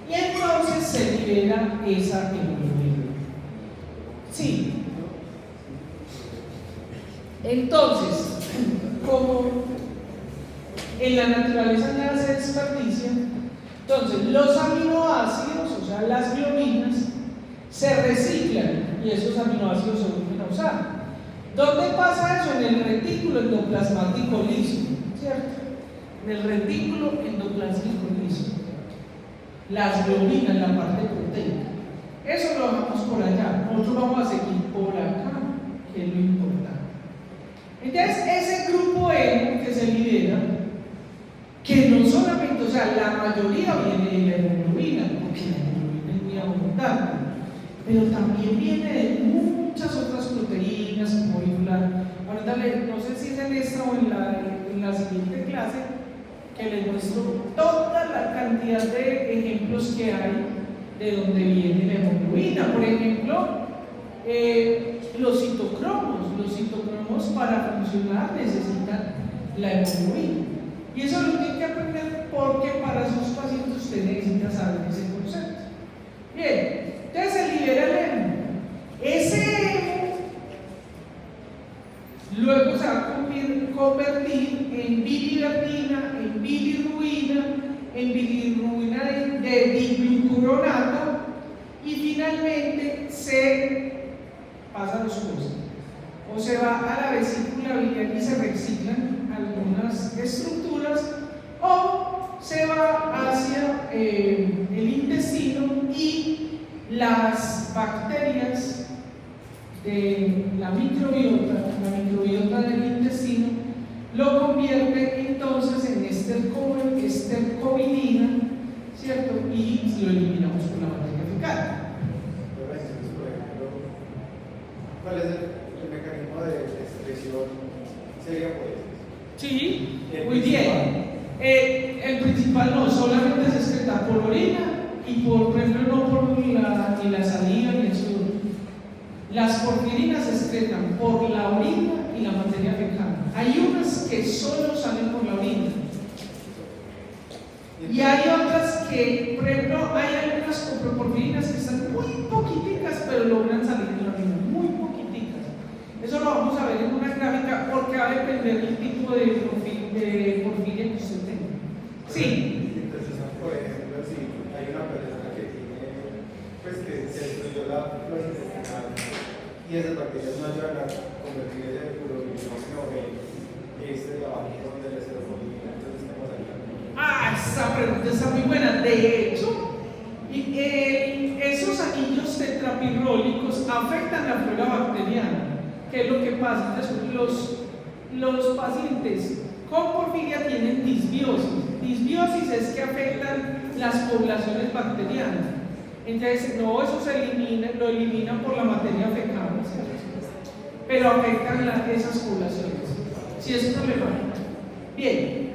y entonces se libera esa hemoglobina. Sí. Entonces, como en la naturaleza nada se desperdicia, entonces los aminoácidos, o sea, las globinas, se reciclan y esos aminoácidos se vuelven a usar. ¿Dónde pasa eso? En el retículo endoplasmático liso, ¿cierto? En el retículo endoplasmático liso. Las globinas, la parte proteica. Eso lo dejamos por allá. Nosotros vamos a seguir por acá, que es lo importante. Entonces, ese grupo hemo que se libera, que no solamente, o sea, la mayoría viene de la hemoglobina, porque la hemoglobina es muy abundante, pero también viene de muchas otras proteínas, como ahorita no sé si es en esta o en la siguiente clase, que les muestro toda la cantidad de ejemplos que hay de donde viene la hemoglobina. Por ejemplo, los citocromos para funcionar necesitan la hemoglobina. Y eso lo tienen que aprender porque para sus pacientes usted necesita saber ese concepto. Bien, entonces se libera el hemo. Ese hemo luego se va a convertir en biliverdina, en bilirrubina de diglucuronato y finalmente se pasan dos cosas. O se va a la vesícula biliar y se reciclan algunas estructuras, o se va hacia el intestino y las bacterias de la microbiota del intestino lo convierte entonces en estercobilina, ¿cierto? Y lo eliminamos con la materia fecal. ¿Cuál es el mecanismo de excreción? ¿Sería por eso? Sí, muy bien. El principal no, solamente se excreta por orina y por ejemplo no por ni la saliva ni el sudor. Las porfirinas se excretan por la orina y la materia fecal. Hay unas que solo salen por la orina. Y hay otras que, por ejemplo, hay algunas porfirinas que están muy poquiticas, pero logran salir de la orina, muy poquiticas. Eso lo vamos a ver en una gráfica porque va a depender del tipo de porfiria que usted tenga. Sí. Entonces, por ejemplo, si hay una persona que tiene, pues que se destruyó la flora intestinal y esas bacterias no ayudan a convertir ese urobilinógeno en trabajo donde le se formula, entonces estamos hablando. Esa pregunta está muy buena. De hecho, esos anillos tetrapirrólicos afectan la flora bacteriana. ¿Qué es lo que pasa? Entonces, los pacientes con porfiria tienen disbiosis. Disbiosis es que afectan las poblaciones bacterianas. Entonces, no, eso lo eliminan por la materia fecal, pero afectan esas poblaciones. Si es problemático. Bien.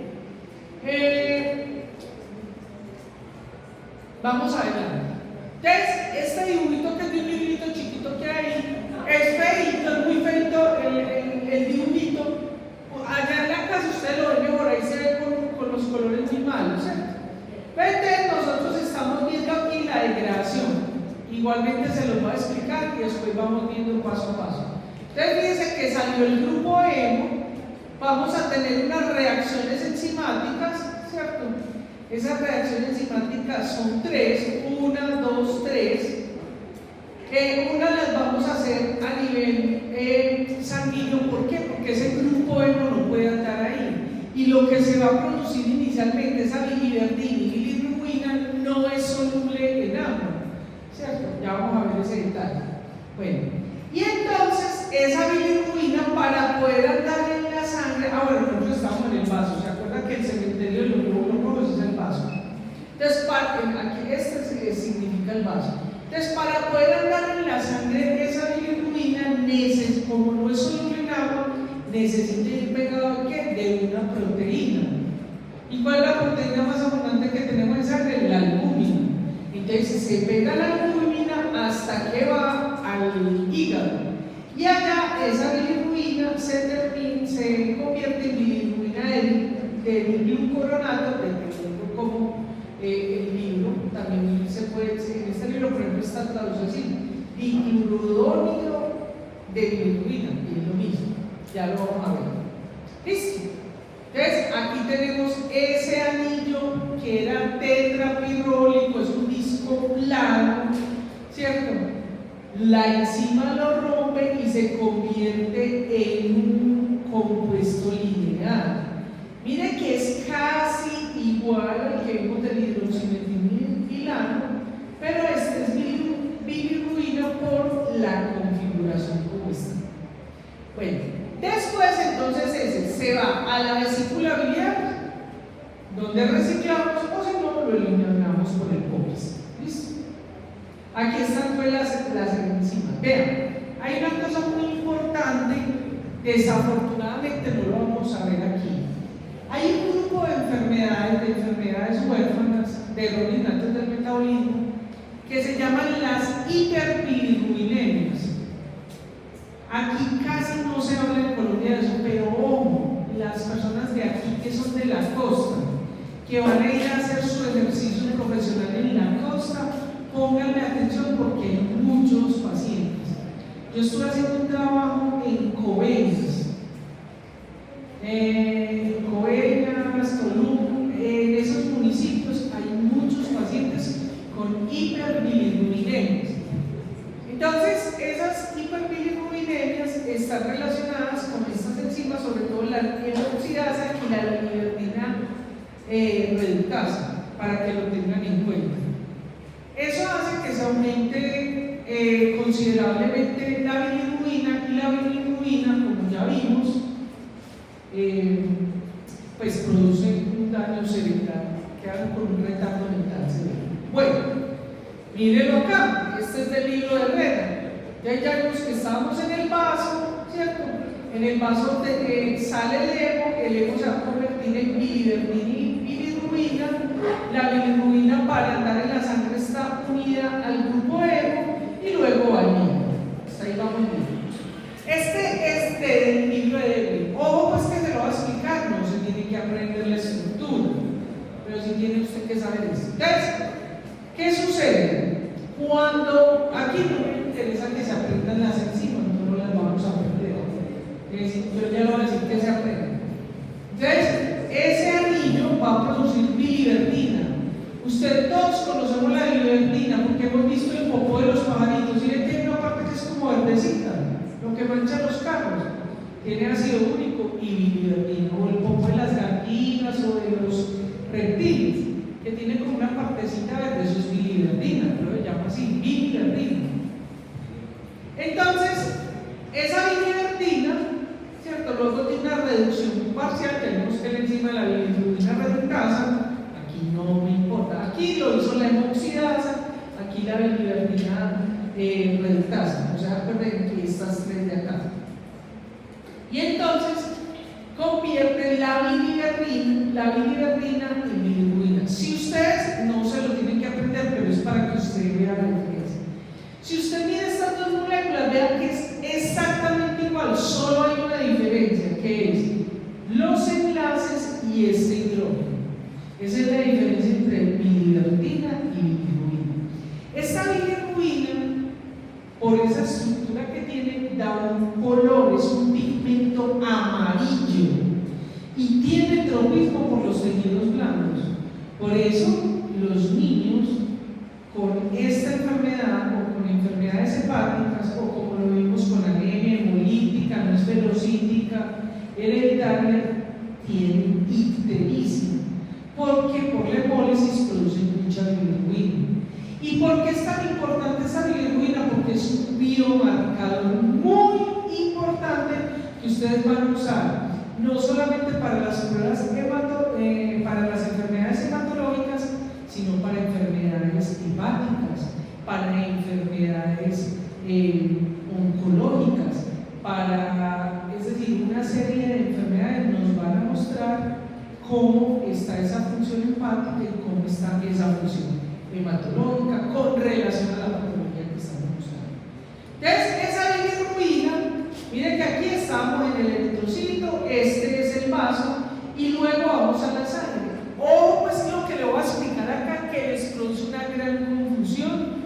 Vamos adelante. Entonces, este dibujito que es de un librito chiquito que hay, es feito, es muy feito el dibujito. Allá en la casa usted lo ve mejor, ahí se ve con los colores muy malos, ¿cierto? Entonces, nosotros estamos viendo aquí la degradación. Igualmente se los voy a explicar y después vamos viendo paso a paso. Entonces, fíjense que salió el grupo hemo. Vamos a tener unas reacciones enzimáticas, ¿cierto? Esas reacciones enzimáticas son tres, 1, 2, 3. Una las vamos a hacer a nivel sanguíneo. ¿Por qué? Porque ese grupo hemo no puede andar ahí. Y lo que se va a producir inicialmente, esa biliverdina y bilirrubina, no es soluble en agua, ¿cierto? Ya vamos a ver ese detalle. Bueno, y entonces esa bilirrubina para poder andar en la sangre, bueno, nosotros estamos en el vaso, ¿se acuerdan que el cementerio de los glóbulos rojos es el vaso? Entonces, aquí este significa el vaso. Entonces, para poder andar en la sangre esa bilirrubina, como no es soluble en agua, necesita ir pegado de una proteína. ¿Y cuál es la proteína más abundante que tenemos en sangre? La albúmina. Entonces se pega la albúmina hasta que va al hígado. Y allá esa bilirrubina se convierte en bilirrubina del glucoronato, dependiendo como el libro, también se puede decir, en este libro por ejemplo está traducido así, diclorúrido de bilirrubina, y es lo mismo, ya lo vamos a ver. ¿Listo? Entonces aquí tenemos ese anillo que era tetrapirrólico, es un disco plano, ¿cierto? La enzima lo rompe y se convierte en un compuesto lineal. Mire que es casi igual al que vimos del hidroximetililano, pero este es bilirrubina por la configuración como está. Bueno, después entonces ese se va a la vesícula biliar, donde reciclamos, o si no, lo eliminamos por el popis. ¿Listo? Aquí están pues las enzimas. Vean, hay una cosa muy importante, desafortunadamente no lo vamos a ver aquí. Hay un grupo de enfermedades huérfanas, de errores innatos del metabolismo, que se llaman las hiperbilirruinemias. Aquí casi no se habla en Colombia de eso, pero ojo, las personas de aquí que son de la costa, que van a ir a hacer su ejercicio profesional en la costa, pónganme atención porque hay muchos pacientes. Yo estuve haciendo un trabajo en Coveñas, Tolú, en esos municipios hay muchos pacientes con hiperbilirruinemias. Entonces, esas hiperbilirruinemias están relacionadas con estas enzimas, sobre todo la hidroxidasa y la bilirrubina reductasa, para que lo tengan en cuenta. Eso hace que se aumente considerablemente la bilirrubina, y la bilirrubina, como ya vimos, pues produce un daño cerebral, quedan con un retardo mental cerebral. Bueno, mírenlo acá, este es del libro de Herrera. Ya vimos que estamos en el vaso, ¿cierto? En el vaso sale el hemo se va a convertir en bilirrubina. La bilirrubina para andar en la sangre está unida al grupo hemo y luego al hígado. Hasta ahí vamos bien. Este es del libro de Herrera. Ojo, pues que se lo va a explicar, no se tiene que aprender la estructura, pero sí tiene usted que saber esto. Entonces, ¿qué sucede? Cuando aquí no me interesa que se aprendan las enzimas, no las vamos a aprender. Yo ya lo voy a decir que se aprendan. Entonces, ese anillo va a producir biliverdina. Ustedes todos conocemos la biliverdina porque hemos visto el popó de los pajaritos. Y que hay una parte que es como verdecita, lo que mancha los carros. Tiene ácido úrico y biliverdina, o el popó de las gallinas o de los reptiles, que tiene como una partecita verde, eso es biliverdina, pero se llama así, biliverdina. Entonces, esa biliverdina, ¿cierto? Luego tiene una reducción parcial, tenemos que la enzima de la bilirrubina reductasa, aquí no me importa, aquí lo hizo la hemoxidasa, aquí la biliverdina reductasa, o sea, recuerden que estas tres de acá. Y entonces convierte la biliverdina en bilirrubina. Si ustedes no se lo tienen que aprender, pero es para que ustedes vean la diferencia. Si usted mide estas dos moléculas, vean que es exactamente igual, solo hay una diferencia, que es los enlaces y este hidrógeno. Esa es la diferencia entre biliverdina y bilirrubina. Esta bilirrubina, por esa estructura que tiene, da un color, es un pigmento amarillo y tiene tropismo por los tejidos blandos. Por eso los niños con esta enfermedad o con enfermedades hepáticas, o como lo vimos con anemia hemolítica, no esferocítica, hereditaria, tienen ictericia, porque por la hemólisis producen mucha bilirrubina. ¿Y por qué es tan importante esa bilirrubina? Porque es un biomarcador muy importante que ustedes van a usar, no solamente para las enfermedades hematológicas, sino para enfermedades hepáticas, para enfermedades oncológicas, es decir, una serie de enfermedades nos van a mostrar cómo está esa función hepática y cómo está esa función hematológica con relación a la patología que estamos buscando. Entonces, esa bilirrubina, miren que aquí estamos en el eritrocito, este es el vaso, y luego vamos a la sangre. O pues lo que le voy a explicar acá, que les produce una gran confusión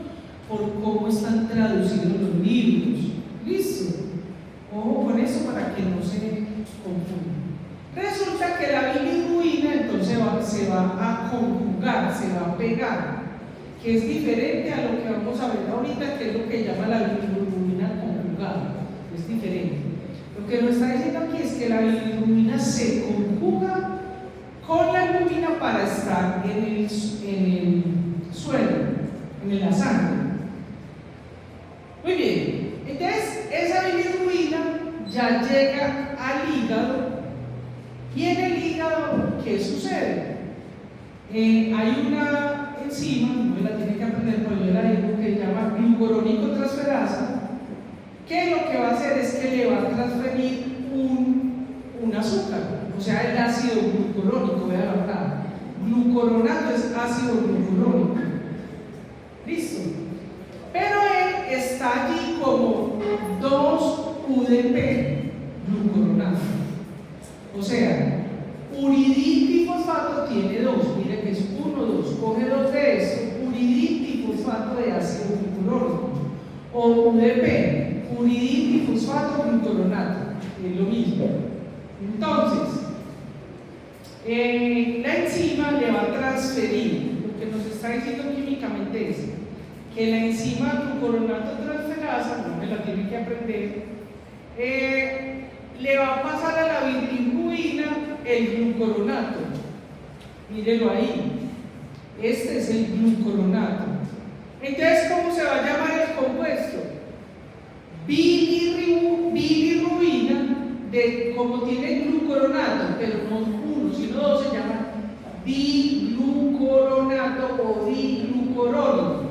por cómo están traducidos los libros. ¿Listo? Ojo con eso para que no se confundan. Resulta que la bilirrubina entonces se va a conjugar, se va a pegar, que es diferente a lo que vamos a ver ahorita, que es lo que llama la bilirrubina conjugada. Es diferente. Lo que nos está diciendo aquí es que la bilirrubina se conjuga con la albumina para estar en el suelo, en la sangre. Muy bien, entonces esa bilirrubina ya llega al hígado, y en el hígado, ¿qué sucede? Hay una enzima, no la tiene que aprender, pero yo la digo, que se llama glucuronicotransferasa, que lo que va a hacer es que le va a transferir un azúcar, o sea, el ácido glucurónico, vean acá, glucoronato es ácido glucurónico. ¿Listo? Pero él está allí como 2-UDP glucoronato. O sea, uridifosfato tiene 2, mire que es 1, 2, coge 2 de eso, uridifosfato de ácido glucurónico, o UDP, uridifosfato glucuronato, es lo mismo. Entonces, la enzima le va a transferir, lo que nos está diciendo químicamente es que la enzima glucuronato transferasa, no me la tiene que aprender, le va a pasar a la bilirrubina el glucuronato. Mírenlo ahí. Este es el glucuronato. Entonces, ¿cómo se va a llamar el compuesto? Bilirrubina, como tiene glucuronato, pero no 1, sino 2, se llama diglucuronato o diglucurónico,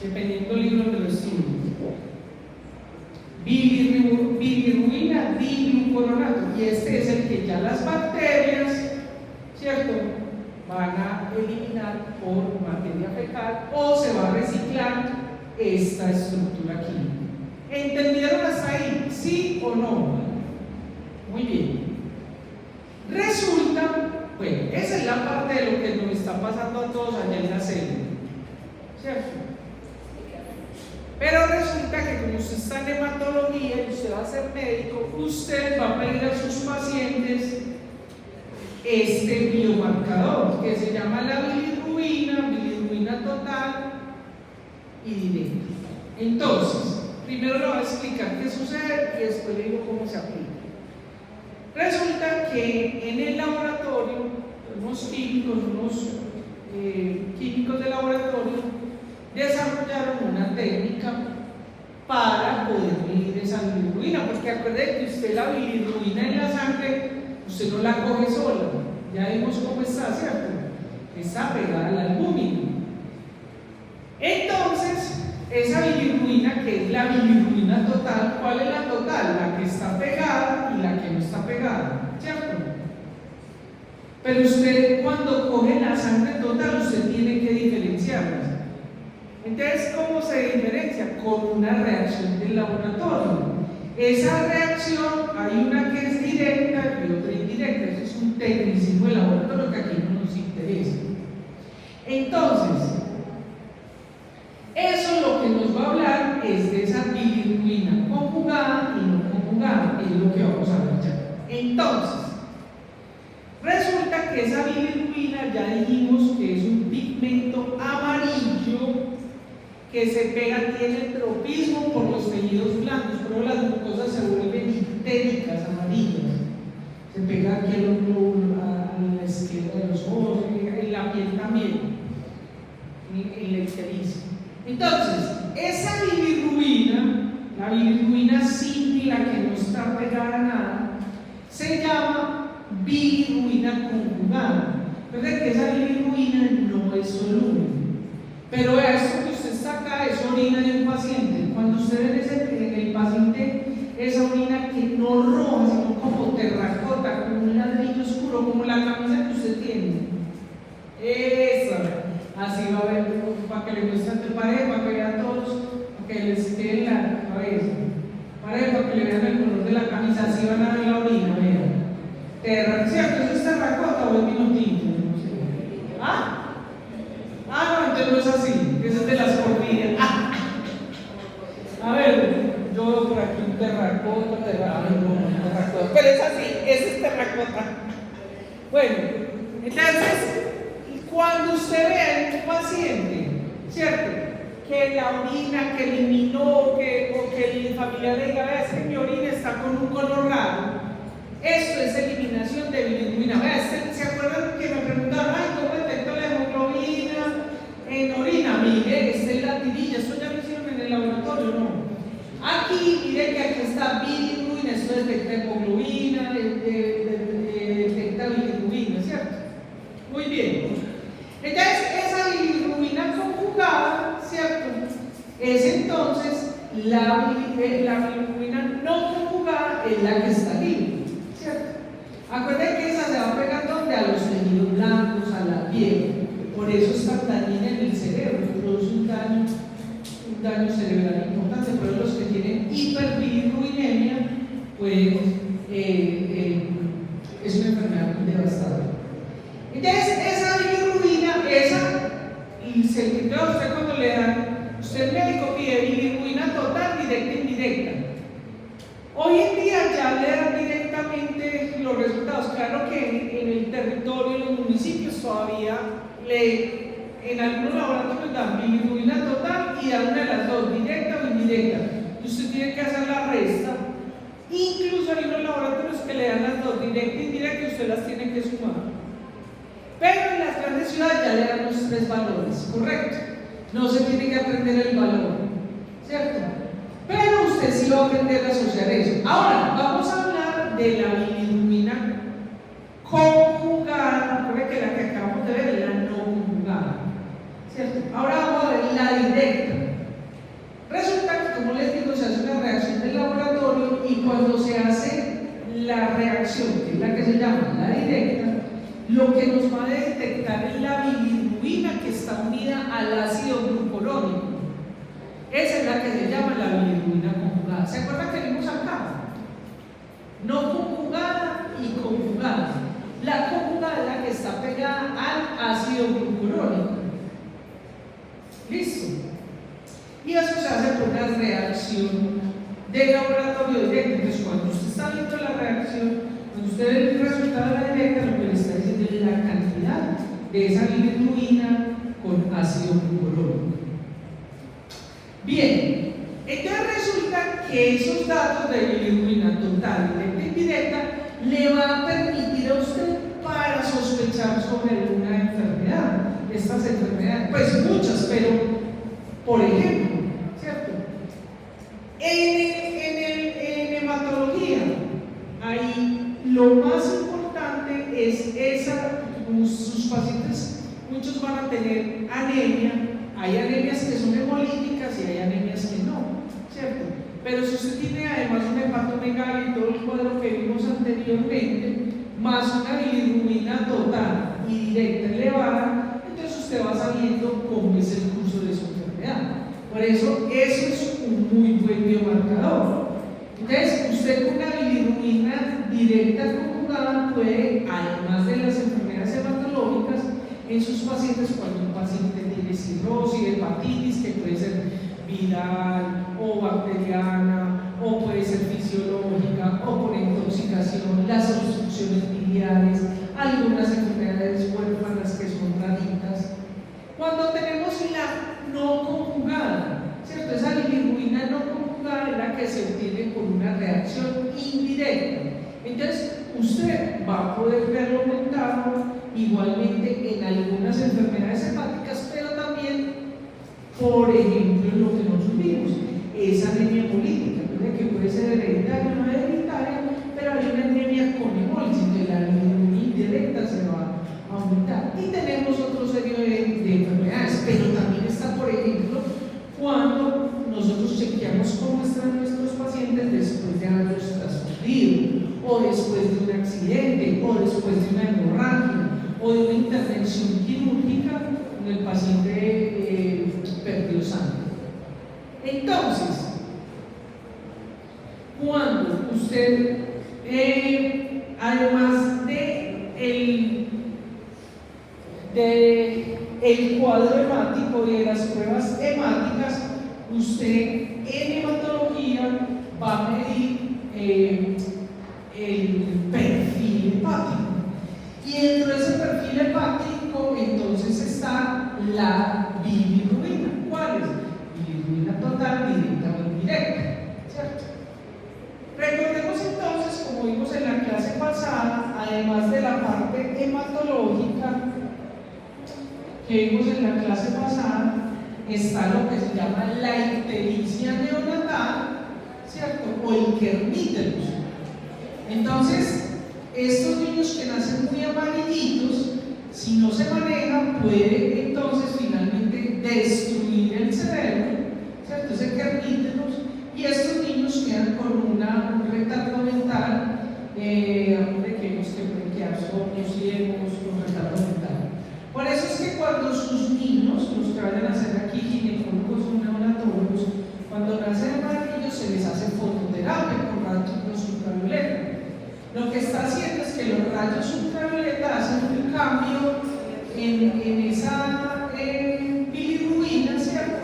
dependiendo del libro que lo estudie. Bilirrubina, diglucuronato, y este es el que ya las bacterias, ¿cierto?, van a eliminar por materia fecal o se va a reciclar esta estructura química. ¿Entendieron hasta ahí? ¿Sí o no? Muy bien. Resulta, bueno, esa es la parte de lo que nos está pasando a todos allá en la célula, ¿cierto? Pero resulta que como usted está en hematología y usted va a ser médico, usted va a pedir a sus pacientes este biomarcador que se llama la bilirrubina total y directa. Entonces, primero le voy a explicar qué sucede y después le digo cómo se aplica. Resulta que en el laboratorio, unos químicos de laboratorio desarrollaron una técnica para poder medir esa bilirrubina, porque acuérdense que usted la bilirrubina en la sangre, usted no la coge sola, ya vimos cómo está, ¿cierto? Está pegada al albúmina. Entonces, esa bilirrubina, que es la bilirrubina total, ¿cuál es la total? La que está pegada y la que no está pegada, ¿cierto? Pero usted cuando coge la sangre total, usted tiene que diferenciarlas. Entonces, ¿cómo se diferencia? Con una reacción del laboratorio. Esa reacción, hay una que es directa y otra indirecta. Eso es un tecnicismo del laboratorio que aquí no nos interesa. Entonces, eso lo que nos va a hablar es de esa bilirrubina conjugada y no conjugada, es lo que vamos a ver ya. Entonces, resulta que esa bilirrubina ya dijimos que es un pigmento amarillo que se pega, tiene tropismo por los tejidos blancos, pero las glucosas se vuelven histéricas, amarillas. Se pega aquí a la izquierda de los ojos, en la piel también, en la ictericia. Entonces, esa bilirrubina, la bilirrubina simple, la que no está pegada a nada, se llama bilirrubina conjugada. Recuerden que esa bilirrubina no es soluble. Pero esto que usted saca es orina de un paciente. Cuando usted ve en el paciente esa orina que no roja, sino como terracota, como un ladrillo oscuro, como la camisa que usted tiene. Esa, así va a ver, para que le muestren de pared, para que vean todos, para que les quede en la cabeza. Para que le vean el color de la camisa, así van a ver la orina, vean. ¿Cierto? ¿Eso es terracota o es vino tinto? No sé. ¿Ah? No, entonces no es así, eso es de las porfirias. A ver, yo veo por aquí un terracota, pero es así, ese es terracota. Bueno, entonces, cuando usted ve en un paciente, ¿cierto? Que la orina que eliminó, o que el familiar le diga, es que mi orina está con un color raro, esto es eliminación de bilirrubina. ¿Se acuerdan que me preguntaron, ¿cómo detecto la hemoglobina en orina? Mire, esta es la tirilla, esto ya lo hicieron en el laboratorio, ¿no? Aquí, mire que aquí está bilirrubina, esto detecta hemoglobina, detecta bilirrubina, ¿cierto? Muy bien. Entonces, esa bilirrubina conjugada, ¿cierto? Es entonces la bilirrubina no conjugada, es la que está libre, ¿cierto? Acuérdense que esa se va a pegar donde, a los tejidos blancos, a la piel. Por eso es tan dañina en el cerebro, produce un daño cerebral importante. Pero los que tienen hiperbilirrubinemia, pues es una enfermedad muy devastadora. Entonces, esa bilirrubina, usted cuando le dan, usted médico pide bilirrubina total, directa e indirecta. Hoy en día ya le dan directamente los resultados. Claro que en el territorio, en los municipios todavía en algunos laboratorios dan bilirrubina total y dan una de las dos, directa o indirecta. Y usted tiene que hacer la resta. Incluso hay unos laboratorios que le dan las dos, directa e indirecta, y usted las tiene que sumar. Pero en las grandes ciudades ya le dan los tres valores, ¿correcto? No se tiene que aprender el valor, ¿cierto? Pero usted sí va a aprender a asociar eso. Ahora, vamos a hablar de la bilirrubina conjugada, porque la que acabamos de ver es la no conjugada, ¿cierto? Ahora vamos a ver la directa. Resulta que, como les digo, se hace una reacción del laboratorio, y cuando se hace la reacción, que es la que se llama la directa, lo que nos va a detectar es la bilirrubina que está unida al ácido glucurónico. Esa es la que se llama la bilirrubina conjugada. ¿Se acuerdan que vimos acá? No conjugada y conjugada. La conjugada es la que está pegada al ácido glucurónico. ¿Listo? Y eso se hace por una reacción de laboratorio directo. Entonces, cuando usted está viendo la reacción, cuando usted ve el resultado de la directa, lo que le está diciendo es la cantidad de esa bilirrubina con ácido glucurónico. Bien, entonces resulta que esos datos de bilirrubina total, directa e indirecta, le van a permitir a usted para sospechar sobre alguna enfermedad. Estas enfermedades, pues muchas, pero por ejemplo, ¿cierto? En hematología, ahí lo más importante es sus pacientes, muchos van a tener anemia. Hay anemias que son hemolíticas y hay anemias que no, ¿cierto? Pero si usted tiene además un hepatomegalia y todo el cuadro que vimos anteriormente, más una bilirrubina total y directa elevada, entonces usted va sabiendo cómo es el curso de su enfermedad. Por eso es un muy buen biomarcador. Entonces, usted con una bilirrubina directa conjugada puede, además de las enfermedades hematológicas, en sus pacientes, cuando un paciente tiene cirrosis, hepatitis, que puede ser viral o bacteriana, o puede ser fisiológica, o por intoxicación, las obstrucciones biliares, algunas enfermedades huérfanas que son raritas. Cuando tenemos la no conjugada, ¿cierto? Esa bilirrubina no conjugada es la que se obtiene por una reacción indirecta. Entonces, usted va a poder verlo aumentado igualmente en algunas enfermedades hepáticas, pero también Por ejemplo, lo que nosotros vimos, esa anemia política, que puede ser hereditaria o no hereditaria, pero hay una anemia con hemólisis, que la anemia indirecta se va a aumentar. Y tenemos otro serie de enfermedades, pero también está, por ejemplo, cuando nosotros chequeamos cómo están nuestros pacientes después de haberlos transferido, o después de un accidente, o después de una hemorragia, o de una intervención quirúrgica donde el paciente perdió sangre. Entonces, cuando usted, además de el cuadro hemático y de las pruebas hemáticas, usted en hematología va a medir el perfil hepático. Y dentro de ese perfil hepático, entonces está la bilirrubina. ¿Cuál es? Bilirrubina total, directa o indirecta, ¿cierto? Recordemos entonces, como vimos en la clase pasada, además de la parte hematológica que vimos en la clase pasada, está lo que se llama la ictericia neonatal, ¿cierto? O el Kernicterus. Entonces, estos niños que nacen muy amarillitos, si no se manejan, puede entonces finalmente destruir el cerebro, ¿cierto? Ese Kernicterus, y estos niños quedan con un retardo mental, de que los que pueden quedar sordos, ciegos, con retardo mental. Por eso es que cuando sus niños, los que vayan a ser aquí ginecólogos o neonatólogos, cuando nacen amarillos se les hace fototerapia con rayos ultravioleta. Lo que está haciendo es que los rayos ultravioleta hacen un cambio en esa bilirrubina, ¿cierto?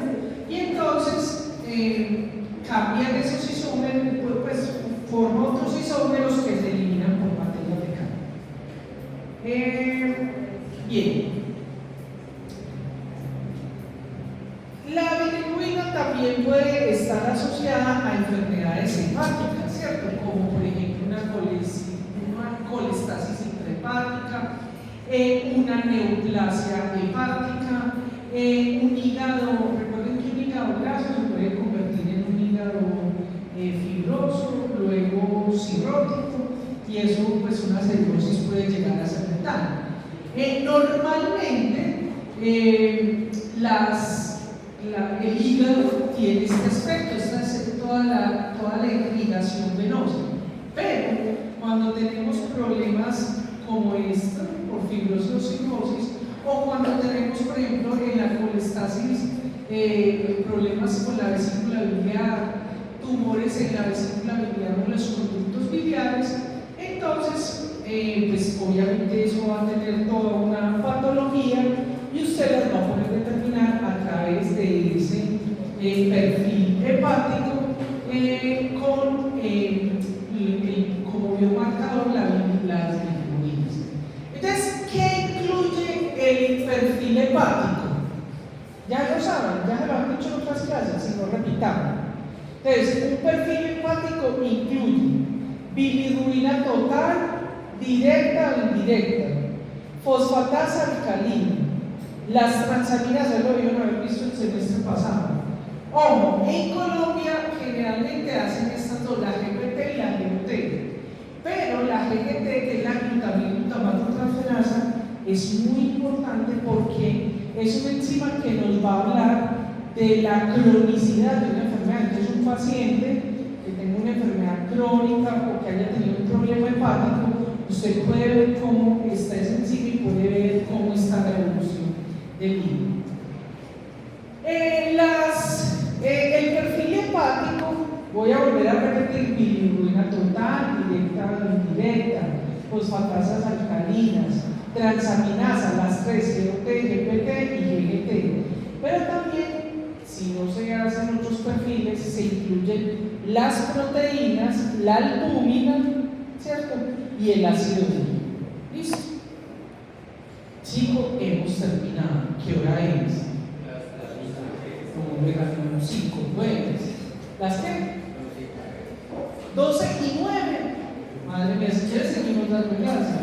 Y entonces cambian esos isómeros, pues forma otros isómeros que se eliminan por materia fecal. Bien. La bilirrubina también puede estar asociada a enfermedades hepáticas, ¿cierto? Como por ejemplo una colestasis intrahepática, una neoplasia hepática, un hígado. Recuerden que un hígado graso se puede convertir en un hígado fibroso, luego cirrótico, y eso, pues una cirrosis puede llegar a ser letal. Normalmente el hígado tiene este aspecto, esta es toda la irrigación venosa, pero cuando tenemos problemas como esto, por fibrosis o cirrosis, o cuando tenemos, por ejemplo, en la colestasis, problemas con la vesícula biliar, tumores en la vesícula biliar o en los conductos biliares, entonces pues obviamente eso va a tener toda una patología y usted las va a poder determinar a través de ese perfil hepático con como biomarcador las bilirrubinas. Entonces, ¿qué incluye el perfil hepático? Ya lo saben, ya lo han dicho en otras clases, si no repitamos. Entonces, un perfil hepático incluye bilirrubina total, directa o indirecta, fosfatasa alcalina, las transaminas, lo vieron haber visto el semestre pasado. Ojo, en Colombia generalmente hacen estas dos, la GPT y la GUT, pero la GGT, que es la glutamato-transferasa, es muy importante porque es una enzima que nos va a hablar de la cronicidad de una enfermedad. Entonces, un paciente que tenga una enfermedad crónica o que haya tenido un problema hepático, usted puede ver cómo está esa enzima y puede ver cómo está la evolución del hígado. El perfil hepático, voy a volver a repetir: bilirrubina total, directa o indirecta, fosfatasas alcalinas, transaminasas, las tres, GOT, GPT y GGT. Pero también, si no se hacen otros perfiles, se incluyen las proteínas, la albúmina, ¿cierto? Y el ácido úrico. ¿Listo? Chicos, hemos terminado. ¿Qué hora es? Como me ganó 5, 9. ¿Las qué? 12 y 9. Madre mía, si quieres seguimos dando clases.